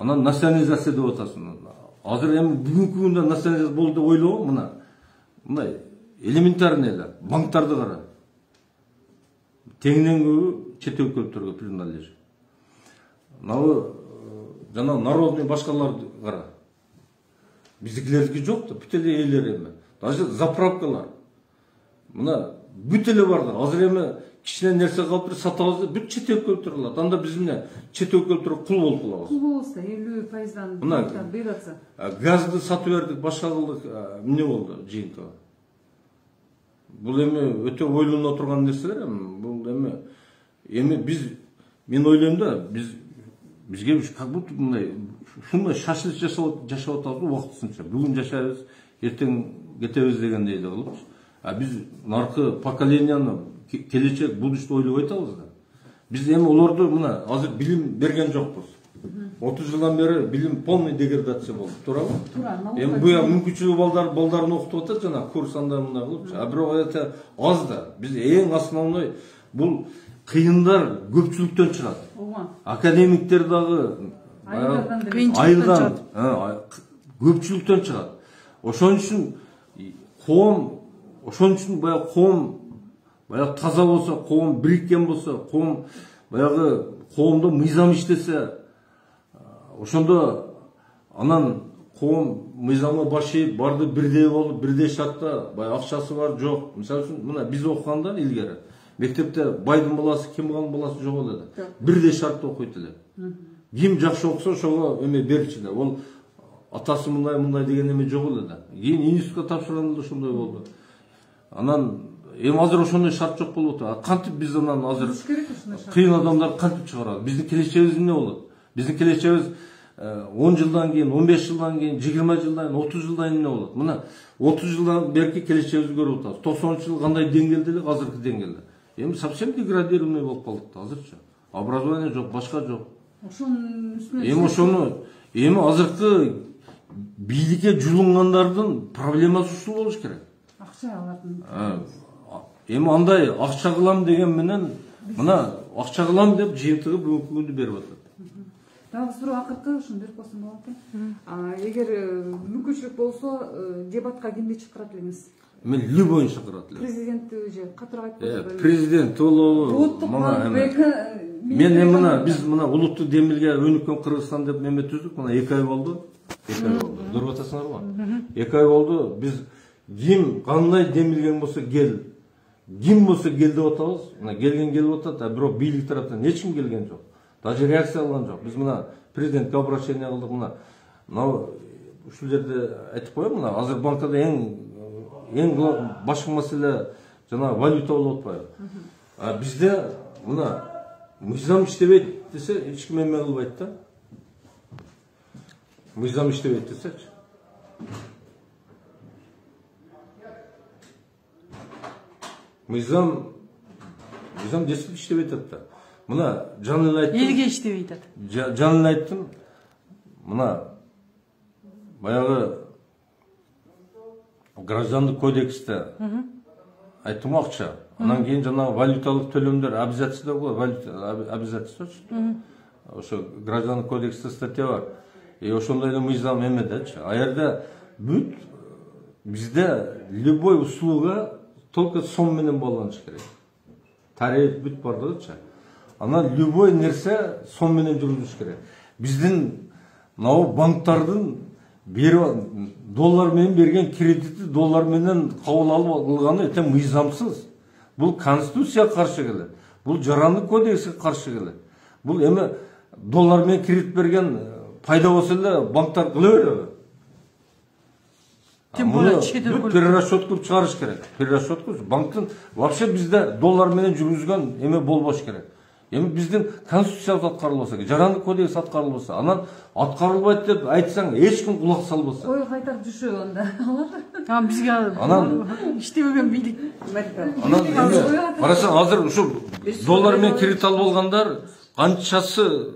национализация деп атасың. Азыр эми бүгүнкү күндө национализация болду деп ойлобу, мындай элементарный эле банктарды кара. Теңден көбү чет өлкөлүктөргө принадлежит. Мына жана народный башкаларды кара. Биздикилердики жок да, бүт эле ээлер эми. Даже заправкалар. Мына бүт эле бар да. Азыр эми кичине нерсе калып сатабыз, бүт чет өлкөлүктөр алат. Анда биз эмне чет өлкөлүктөргө кул болуп калабыз. Кул болобуз да, 50%дан буйратса. Газды сатып бердик, башка кылдык, эмне болду жыйынтыгы? Бул эми өтө ойлоно турган нерселер эми. Бул эми мен ойлойм да, бизге как будто мындай ушундай шашылыш жашап атабыз убактысынча. Бүгүн жашайбыз, эртең кетебиз дегендей эле кылып. Биз наркы поколенияны келечек будущее ойлобой атабыз да. Биз эми олорду мына азыр билим берген жокпуз. 30 жылдан бери билим полный деградация болду, туурабы? Туура. Эми буга мүмкүнчүлүгү балдарын окутуп атат жана курс анда мындай кылып. Бирок это аз да. Биз эң основной бул кыйындар көпчүлүктөн чыгат. Академиктер дагы айылдан көпчүлүктөн чыгат. Ошон үчүн коом баягы таза болсо, коом бириккен болсо, коом баягы коомдо мыйзам иштесе, ошондо анан коом мыйзамга баш ийип, барды бирдей болуп, бирдей шартта, баягы акчасы бар, жок. Мисалы үчүн, мына биз окуганда илгери мектепте байдын баласы, кембагал баласы жок эле. Бирдей шартта окуйт эле. Ким жакшы окуса, ошого эме берчү эле. Ол атасы мындай деген эме жок эле да. Кийин институтка тапшырганда да ошондой болду. Анан эми азыр ошондой шарт жок болуп атат. Кантип биз анан азыр кыйын адамдар кантип чыгарабыз? Биздин келечегибиз эмне болот? Биздин келечегибиз 10 жылдан кийин, 15 жылдан кийин, 20 жылдан кийин, 30 жылдан кийин эмне болот? Мына 30 жылдан берки келечегибизди көрүп атабыз. 90-жыл кандай деңгээлде эле, азыркы деңгээлде. Эми совсем деградированный болуп калдык да азырчы. Образование жок, башка жок. Ошонун үстүнө эми азыркы бийликке жулунгандардын проблемасы ушул болуш керек. Акча алардын. Эми андай акча кылам деген менен мына акча кылам деп жыйынтыгы бүгүнкү күндү берип атат. Дагы суроо акыркы ушуну берип койсом болот экен. Эгер мүмкүнчүлүк болсо, дебатка кимди чакырат элеңиз? Мен любой чакырат элем. Президентти же катыраак айтпайсызбы? Президент болобу. Мен эми мына биз мына улуттук демилге өнүккөн Кыргызстан деп неме түздүк. Мына 2 ай болду. 2 ай болду. Көрүп атасыңарбы? 2 ай болду. Биз ким кандай демилген болсо кел. Ким болсо кел деп атабыз. Мына келген келип атат, бирок бийлик тараптан эч ким келген жок. Даже реакция алган жок. Биз мына президентке обращение кылдык. Мына ушул жерде айтып коеюн, мына азыр банкада эң башкы маселе жана валюта болуп атпайбы? Бизде мына мыйзам иштебейт десе эч ким эме кылбайт да. Мыйзам иштебейт десечи. Мыйзам действительно иштебейт атат да. Мына жаңы эле айттым. Элге иштебейт атат. Жаңы эле айттым. Мына баягы граждандык кодексте айттым акча. Анан кийин жанагы валюталык төлөмдөр обязательство го, обязательство. Ошо граждандык кодексте статья бар. Ошондой эле мыйзам эмедечи. А жерде бүт бизде любой услуга только сом менен байланыш керек. Тариф бүт бардыгычы. Анан любой нерсе сом менен жүргүзүш керек. Биздин мынау банктардын доллар менен берген кредити доллар менен кабыл алганы эте мыйзамсыз. Бул конституцияга каршы келет. Бул жарандык кодекске каршы келет. Бул эми доллар менен кредит берген пайда болсо эле банктар кыла береби? Тем более чедер перерасчет кылып чыгарыш керек. Перерасчет банктын вообще бизде доллар менен жүргүзгөн эме болбош керек. Эми биздин конституциябыз аткарылбаса, жарандык кодекс аткарылбаса, анан аткарылбайт деп айтсаң эч ким кулак салбаса. Ой кайтарып жүрүшөбү анда. Бизге анан иштебеген бийлик. Анан карасаң азыр ушу доллар менен кредит алып алгандар канчасы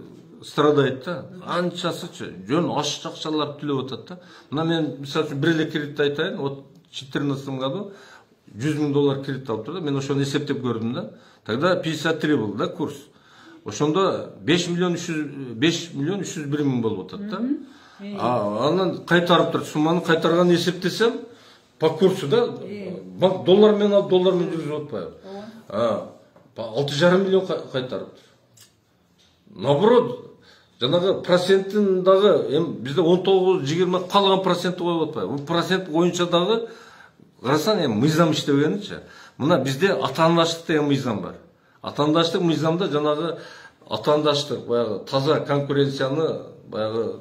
страдайт да, канчасычы жөн аш акчалар төлөп атат да. Мына мен мисалы үчүн бир эле кредит айтайын, вот 2014 году 100 000 доллар кредит алып турду. Мен ошону эсептеп көрдүм да. Тогда 53 был, да, курс. Ошондо 5 миллион 301 миң болуп атат да. Анан кайтарып тур, сумманы кайтарганын эсептесем, по курсу да, банк доллар менен алып, доллар менен жүргүзүп атпайбы. 6,5 миллион кайтарып. Наоборот, жанагы проценттин дагы бизде 19-20 калган процентти коюп атпайбы. Бул процент боюнча дагы карасаң мыйзам иштебегеничи. Мына бизде атаандаштык деген мыйзам бар. Атаандаштык мыйзамда жанагы атаандаштык баягы таза конкуренцияны баягы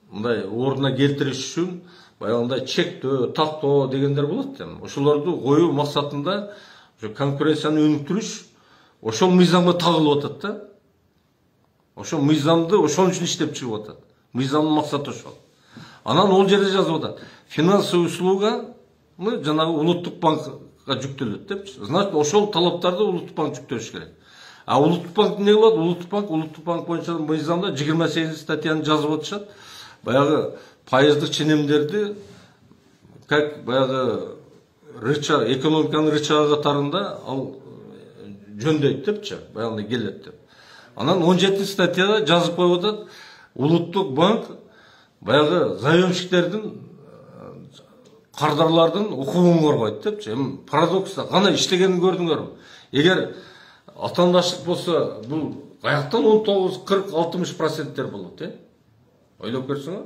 мындай ордуна келтириш үчүн баягындай чектөө, тактоо дегендер болот да. Ошолорду коюу максатында ошо конкуренцияны өнүктүрүш ошол мыйзамга тагылып атат да. Ошол мыйзамды ошон үчүн иштеп чыгып атат. Мыйзамдын максаты ошол. Анан ол жерде жазып атат. Финансовый услуга жанагы улуттук банкка жүктөлөт депчи. Значит, ошол талаптарды улуттук банк жүктөш керек. А улуттук банк эмне кылат? Улуттук банк боюнча мыйзамда 28 статьяны жазып атышат. Баягы пайыздык ченемдерди как баягы рычаг, экономиканын рычагы катарында ал жөндөйт депчи, баягындай келет деп. Анан 17 статьяда жазып коюп атат, улуттук банк баягы заемщиктердин кардарлардын укугун коргойт депчи. Эми парадокс да, кана иштегенин көрдүңөрбү? Эгер атаандаштык болсо, бул каяктан 19-40-60% болот, ойлоп көрсөңөр.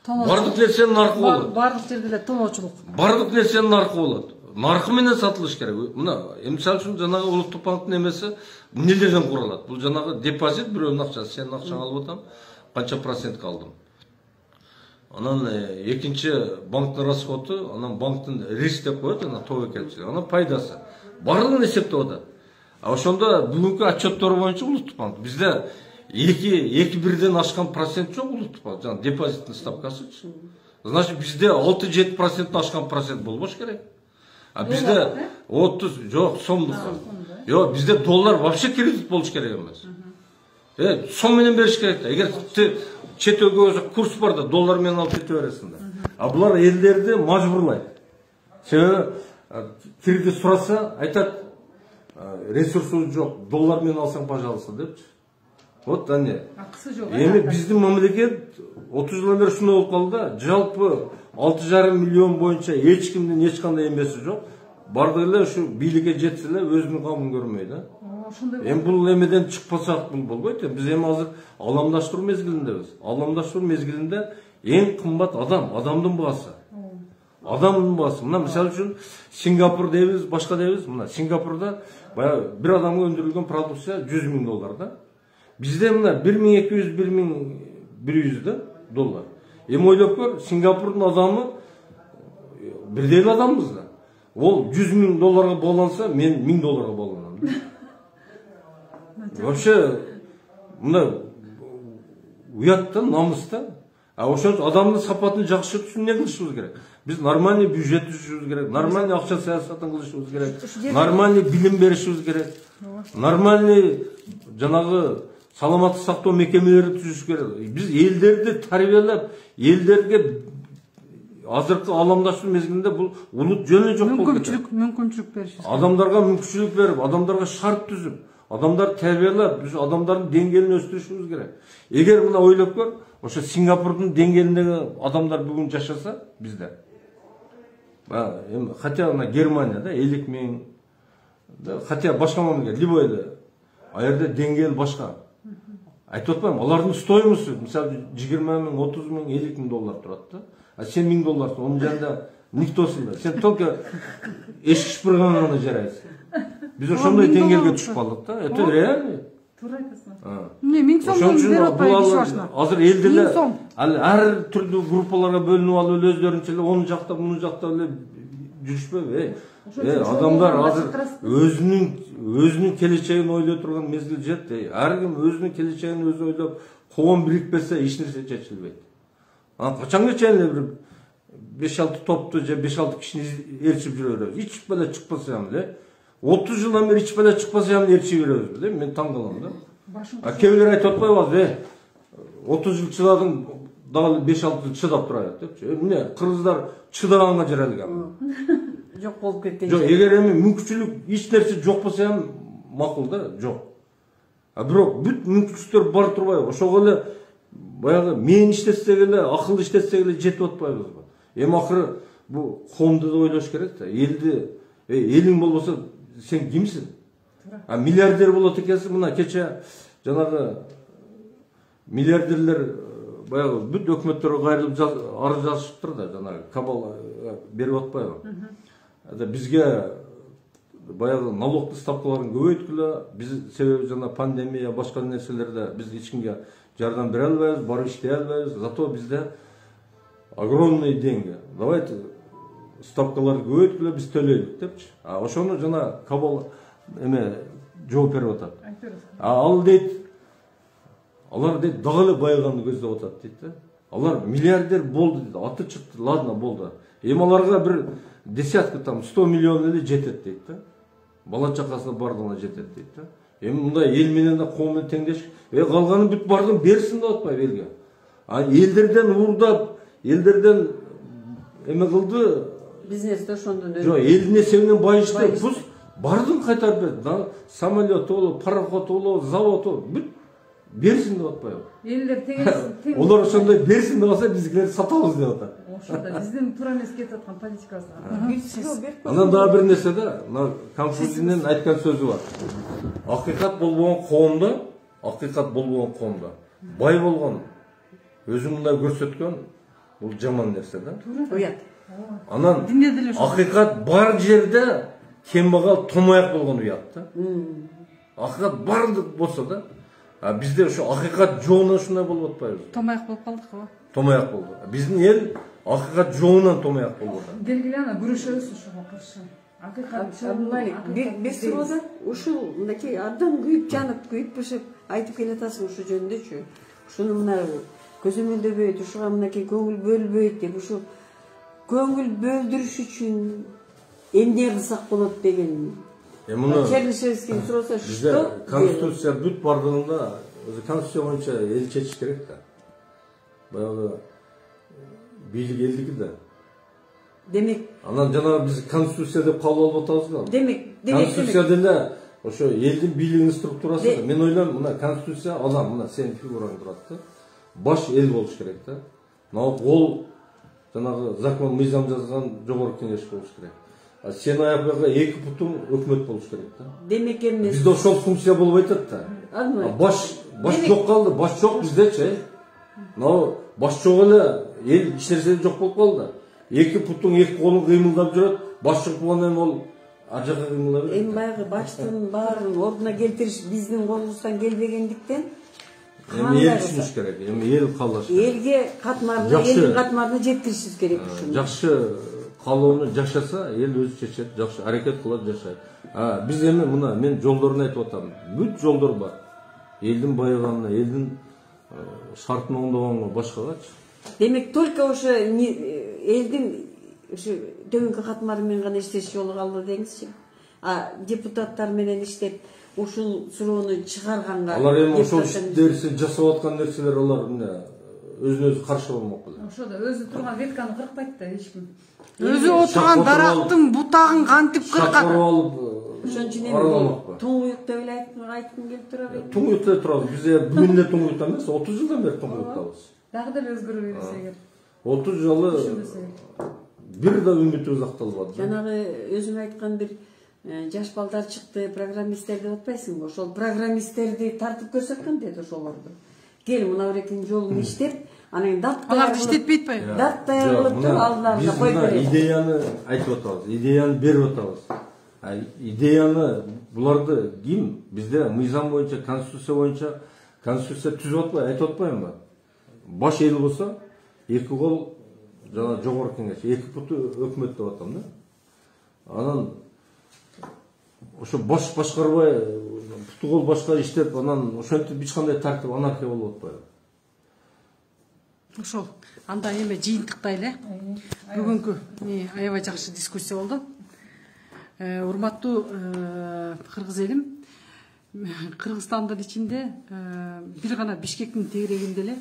Бардык нерсенин наркы болот. Бардык жерде эле тоноочулук. Бардык нерсенин наркы болот. Наркы менен сатылыш керек. Мына, мисалы үчүн жанагы улуттук банктын эмеси эмнелерден куралат? Бул жанагы депозит, бирөөнүн акчасы, сенин акчаңды алып атам, канча процент калдым. Анан экинчи банктын расходу, анан банктын риск деп коет, анан тобокелчилик, анан пайдасы. Бардыгын эсептеп атат. А ошондо бүгүнкү отчеттор боюнча улуттук банк бизде 2-1ден ашкан процент жок улуттук банк, жана депозиттин ставкасычы. Значит, бизде 6-7%тен ашкан процент болбош керек. А бизде 30 жок, сомдук. Жок, бизде доллар вообще кредит болуш керек эмес. Сом менен бериш керек да. Эгер чет өлкөгө курс бар да, доллар менен алып кете бересиң да. А булар элдерди мажбурлайт. Себеби кредит сураса, айтат, ресурсубуз жок, доллар менен алсаң, пожалуйста, депчи. Вот ане. Акысы жок. Эми биздин мамлекет 30 жылдан бери ушундай болуп калды да, жалпы 6,5 миллион боюнча эч кимдин эч кандай эмеси жок. Бардыгы эле ушу бийликке жетсе эле өзүнүн камын көрмөй да. Эми бул эмеден чыкпасак бул болбойт. Биз эми азыр аламдаштыруу мезгилиндебиз. Аламдаштыруу мезгилинде эң кымбат адамдын баасы. Адамдын баасы. Мына мисалы үчүн Сингапур дейбиз, башка дейбиз. Мына Сингапурда баягы бир адамга өндүрүлгөн продукция 100 000 доллар да. Бизде мына 1200-1100 да доллар. Эми ойлоп көр, Сингапурдун адамы бирдей эле адамбыз да. Ол 100 000 долларга байланса, мен 1000 долларга байланам. Вообще мына уятта, намыста. А ошол адамдын сапатын жакшыртыш үчүн эмне кылышыбыз керек? Биз нормальный бюджет түзүшүбүз керек, нормальный акча саясатын кылышыбыз керек, нормальный билим беришибиз керек, нормальный жанагы саламаттык сактоо мекемелери түзүш керек. Биз элдерди тарбиялап, элдерге азыркы аламдаштыруу мезгилинде бул улут жөнү жок болуп кетет. Мүмкүнчүлүк беришибиз. Адамдарга мүмкүнчүлүк берип, адамдарга шарт түзүп, адамдар тарбиялап, биз адамдардын деңгээлин өстүрүшүбүз керек. Эгер мына ойлоп көр, ошо Сингапурдун деңгээлиндеги адамдар бүгүн жашаса бизде. Хотя мына Германияда 50 миң, хотя башка мамлекет, любой эле. А жерде деңгээл башка. Айтып атпаймынбы, алардын стоимосу, мисалы 20 миң, 30 миң, 50 миң доллар турат да. А сен 1000 долларсың, онун жанында никтосуң да. Сен только эшик шыпырган гана жарайсың. Биз ошондой деңгээлге түшүп калдык да. Это реально. Туура айтасың. Эмне 1000 сомдон берип атпайбы киши башына? Азыр элде эле ар түрдүү группаларга бөлүнүп алып эле өздөрүнчө эле ону жактап, муну жактап эле жүрүшпөйбү? Адамдар азыр өзүнүн келечегин ойлой турган мезгил жет. Ар ким өзүнүн келечегин өзү ойлоп, коом бирикпесе эч нерсе чечилбейт. Качанга чейин эле бир 5-6 топту же 5-6 кишини ээрчип жүрө беребиз. Ич беле чыкпаса ham эле 30 жылдан бери ич беле чыкпаса ham ээрчип беребиз эле. Мен таң калам да. Кээбилер айтып атпайбы, 30 жыл чыдадың, дагы 5-6 жыл чыдап турайық депчи. Эмне кыргыздар чыдаганга жаралган. Жок болуп кеткен. Жок, эгер эми мүмкүнчүлүк эч нерсе жок болсо ham макул да, жок. Бирок бүт мүмкүнчүлүктөр бар турбайбы? Ошого эле баягы мен иштетсек эле, акыл иштетсек эле жетип атпайбызбы? Эми акыры бу коомду да ойлош керек да. Элди, элиң болбосо сен кимсиң? Миллиардер болот экенсиң, мына кече жанагы миллиардерлер баягы бүт өкмөттөргө кайрылып арыз жазышыптыр да, жанагы кабал берип атпайбы? Бизге баягы налогдуу ставкаларын көбөйткүлө, биз себеби жана пандемия, башка нерселерде биз эч кимге жардам бере албайбыз, барып иштей албайбыз. Зато бизде огромный деньги. Давайте ставкаларды көбөйткүлө, биз төлөйлүк депчи. Ошону жана кабал жооп берип атат. Ал дейт, алар дейт дагы эле байыганды көздөп атат дейт да. Алар миллиардер болду дейт, аты чыкты, ладно болду. Эми аларга бир десятка там 100 миллион эле жетет дейт да. Бала чакасына бардыгына жетет дейт да. Эми мындай эл менен да коом менен теңдеш, калганын бүт бардыгын берсин деп атпайбы элге. Элдерден уурдап, элдерден эме кылды. Бизнесте ошондон Жок, элдин эсебинен байышты. Буз бардын кайтарып берди. Самолет болобу, пароход болобу, завод болобу, бүт берсин деп атпайбы? Элдер тегерсин. Олар ошондой берсин деп атса, биздикилер сатабыз деп атат. Ошондо биздин туура эмес кетип аткан политикабыз. Анан дагы бир нерсе да, мына Конфуцийдин айткан сөзү бар. Акыйкат болбогон коомдо бай болгон, өзүн мындай көрсөткөн бул жаман нерсе да. Уят. Анан акыйкат бар жерде кембагал томаяк болгон уят да. Акыйкат бардык болсо да, бизде ошо акыйкат жоонан ушундай болуп атпайбы? Томаяк болуп калдыкпы? Томаяк болду. Биздин эл акыйкат жоонан томаяк болду. Келгиле ана күрөшөбүз ошого каршы. Бир суроодо ушул мынакей абдан күйүп жанып, күйүп бышып айтып келатасың ушу жөнүндөчү. Ушуну мына көзөмөлдөбөйт, ушуга мынакей көңүл бөлбөйт деп, ушу көңүл бөлдүрүш үчүн эмне кылсак болот деген. Муну Чернышевский суроосо что? Конституция бүт бардыгында конституция боюнча эл чечиш керек да. Баягы бийлик элдики да. Демек, анан жана биз конституция деп кабыл алып атабыз да. Демек, конституция деле ошо элдин бийлигинин структурасы. Мен ойлойм, мына конституция адам, мына сенин фигураң турат да. Баш эл болуш керек да. Ол жанагы закон, мыйзам жазган жогорку кеңеш болуш керек. Сен аягында эки путуң өкмөт болуш керек да. Демек эмес. Бизде ошол функция болбой атат да. Баш жок калды, баш жок биздечи. Баш жок эле эл эч нерсе жок болуп калды. Эки путуң эки колуң кыймылдап жүрөт, баш жок болгондон ол ар жака кыймылдап жүрөт. Эми баягы баштын баарын ордуна келтириш биздин колубуздан келбегендиктен эми эл түшүнүш керек, эми эл каалаш керек. Элге катмарына, элдин катмарына жеткиришибиз керек ушуну. Жакшы каалоону жашаса, эл өзү чечет, жакшы аракет кылат, жашайт. Биз эми мына мен жолдорун айтып атам. Бүт жолдор бар. Элдин байыганына, элдин шартын оңдогонго башкагачы. Демек только ошо элдин ушу төмөнкү катмары менен гана иштеш жолу калды деңизчи. Депутаттар менен иштеп ушул суроону чыгарганга алар эми ошол иштерси жасап аткан нерселер, алар эмне өзүнө өзү каршы болмок беле. Ошо да өзү турган ветканы кыркпайт да эч ким. Өзү отурган дарактын бутагын кантип кыркат? Шакырып алып Ошон үчүн араламак ба. туңгуюк деп эле айткым келип турат. Туңгуюкта турабыз. Биз бүгүн эле туңгуюкта эмес, 30 жылдан бери туңгуюктабыз. Дагы деле өзгөрө берсе эгер. 30 жылы бир да үмүтүбүз акталбады. Жанагы өзүң айткан бир жаш балдар чыкты, программисттер деп атпайсыңбы? Ошол программисттерди тартып көрсөткөн деди ошолорду. Кел мына бирекин жолун иштеп, анан дат Аларды иштетпей атпайбы? Дат даярылып туруп алдыларына коюп берет. Идеяны айтып атабыз, идеяны берип атабыз. Идеяны буларды ким? Бизде мыйзам боюнча, конституция түзүп атпай, айтып атпаймынбы? Баш эл болсо, эки кол жана жогорку кеңеш, эки путу өкмөт деп атам да. Анан ошо баш башкарбай, путу кол башка иштеп, анан ошентип эч кандай тартип анархия болуп атпайбы? Ошол. Анда эме жыйынтыктайлы. Бүгүнкү аябай жакшы дискуссия болду. Урматтуу кыргыз элим, Кыргызстандын ичинде бир гана Бишкектин тегерегинде эле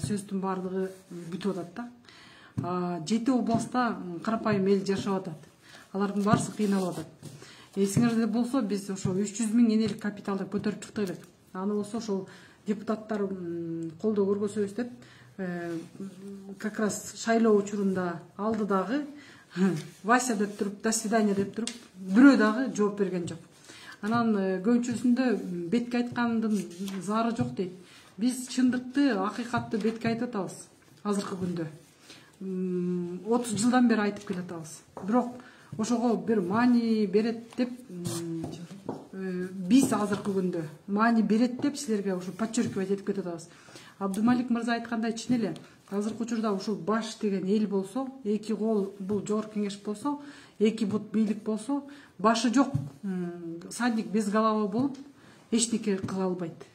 сөздүн баардыгы бүтүп атат да. 7 областта карапайым эл жашап атат. Алардын баарысы кыйналып атат. Эсиңерде болсо, биз ошо 300 000 энелик капиталды көтөрүп чыктык элек. Аны болсо ошол депутаттар колдоо көргөзөбүз деп как раз шайлоо учурунда алды дагы Вася деп туруп, до свидания деп туруп, бирөө дагы жооп берген жок. Анан көбүнчөсүндө бетке айткандын зары жок дейт. Биз чындыкты, акыйкатты бетке айтып атабыз азыркы күндө. 30 жылдан бери айтып келатабыз. Бирок ошого бир маани берет деп биз азыркы күндө маани берет деп силерге ошо подчеркивать этип кетебиз. Абдумалик мырза айткандай чын эле азыркы учурда ушул баш деген эл болсо, эки кол бул жогорку кеңеш болсо, эки бут бийлик болсо, башы жок садник без головы болуп эчтеке кыла албайт.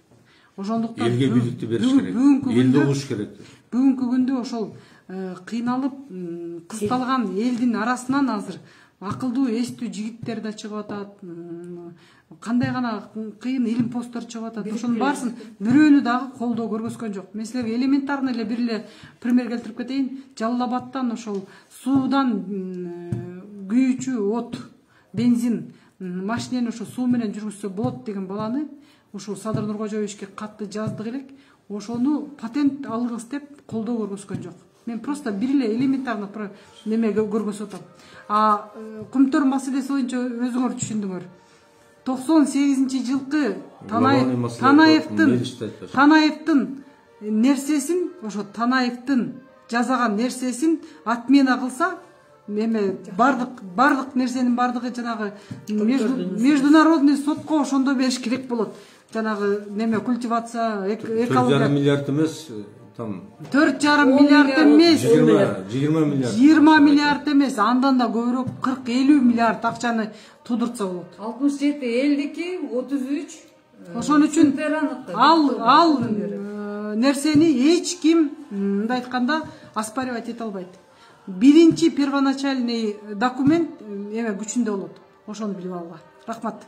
Ошондуктан элге бийликти бериш керек. Элди угуш керек. Бүгүнкү күндө ошол кыйналып кысталган элдин арасынан азыр акылдуу, эстүү жигиттер да чыгып атат. Кандай гана кыйын илим посттор чыгып атат. Ошонун баарысын бирөөнү дагы колдоо көргөзгөн жок. Мен силерге элементарный эле бир эле пример келтирип кетейин. Жалал Абадтан ошол суудан күйүүчү от, бензин машинени ошо суу менен жүргүзсө болот деген баланы ушул Садыр Нуркожоевичке катты жаздык элек. Ошону патент алгыс деп колдоо көргөзгөн жок. Мен просто бир эле элементарно неме көргөзүп атам. Кумтөр маселеси боюнча өзүңөр түшүндүңөр. 98-жылкы Танаевдин нерсесин, ошо Танаевдин жазаган нерсесин отмена кылса, эме бардык нерсенин бардыгы жанагы международный сотко ошондо бериш керек болот. Жанагы неме культивация, экология. 4,5 миллиард эмес, там 4,5 миллиард эмес, 20 миллиард эмес, андан да көбүрөөк 40-50 миллиард акчаны тудуртса болот. 67 элдики 33. Ошон үчүн ал нерсени эч ким мындай айтканда оспаривать эте албайт. Биринчи первоначальный документ эме күчүндө болот. Ошону билип алгыла. Рахмат.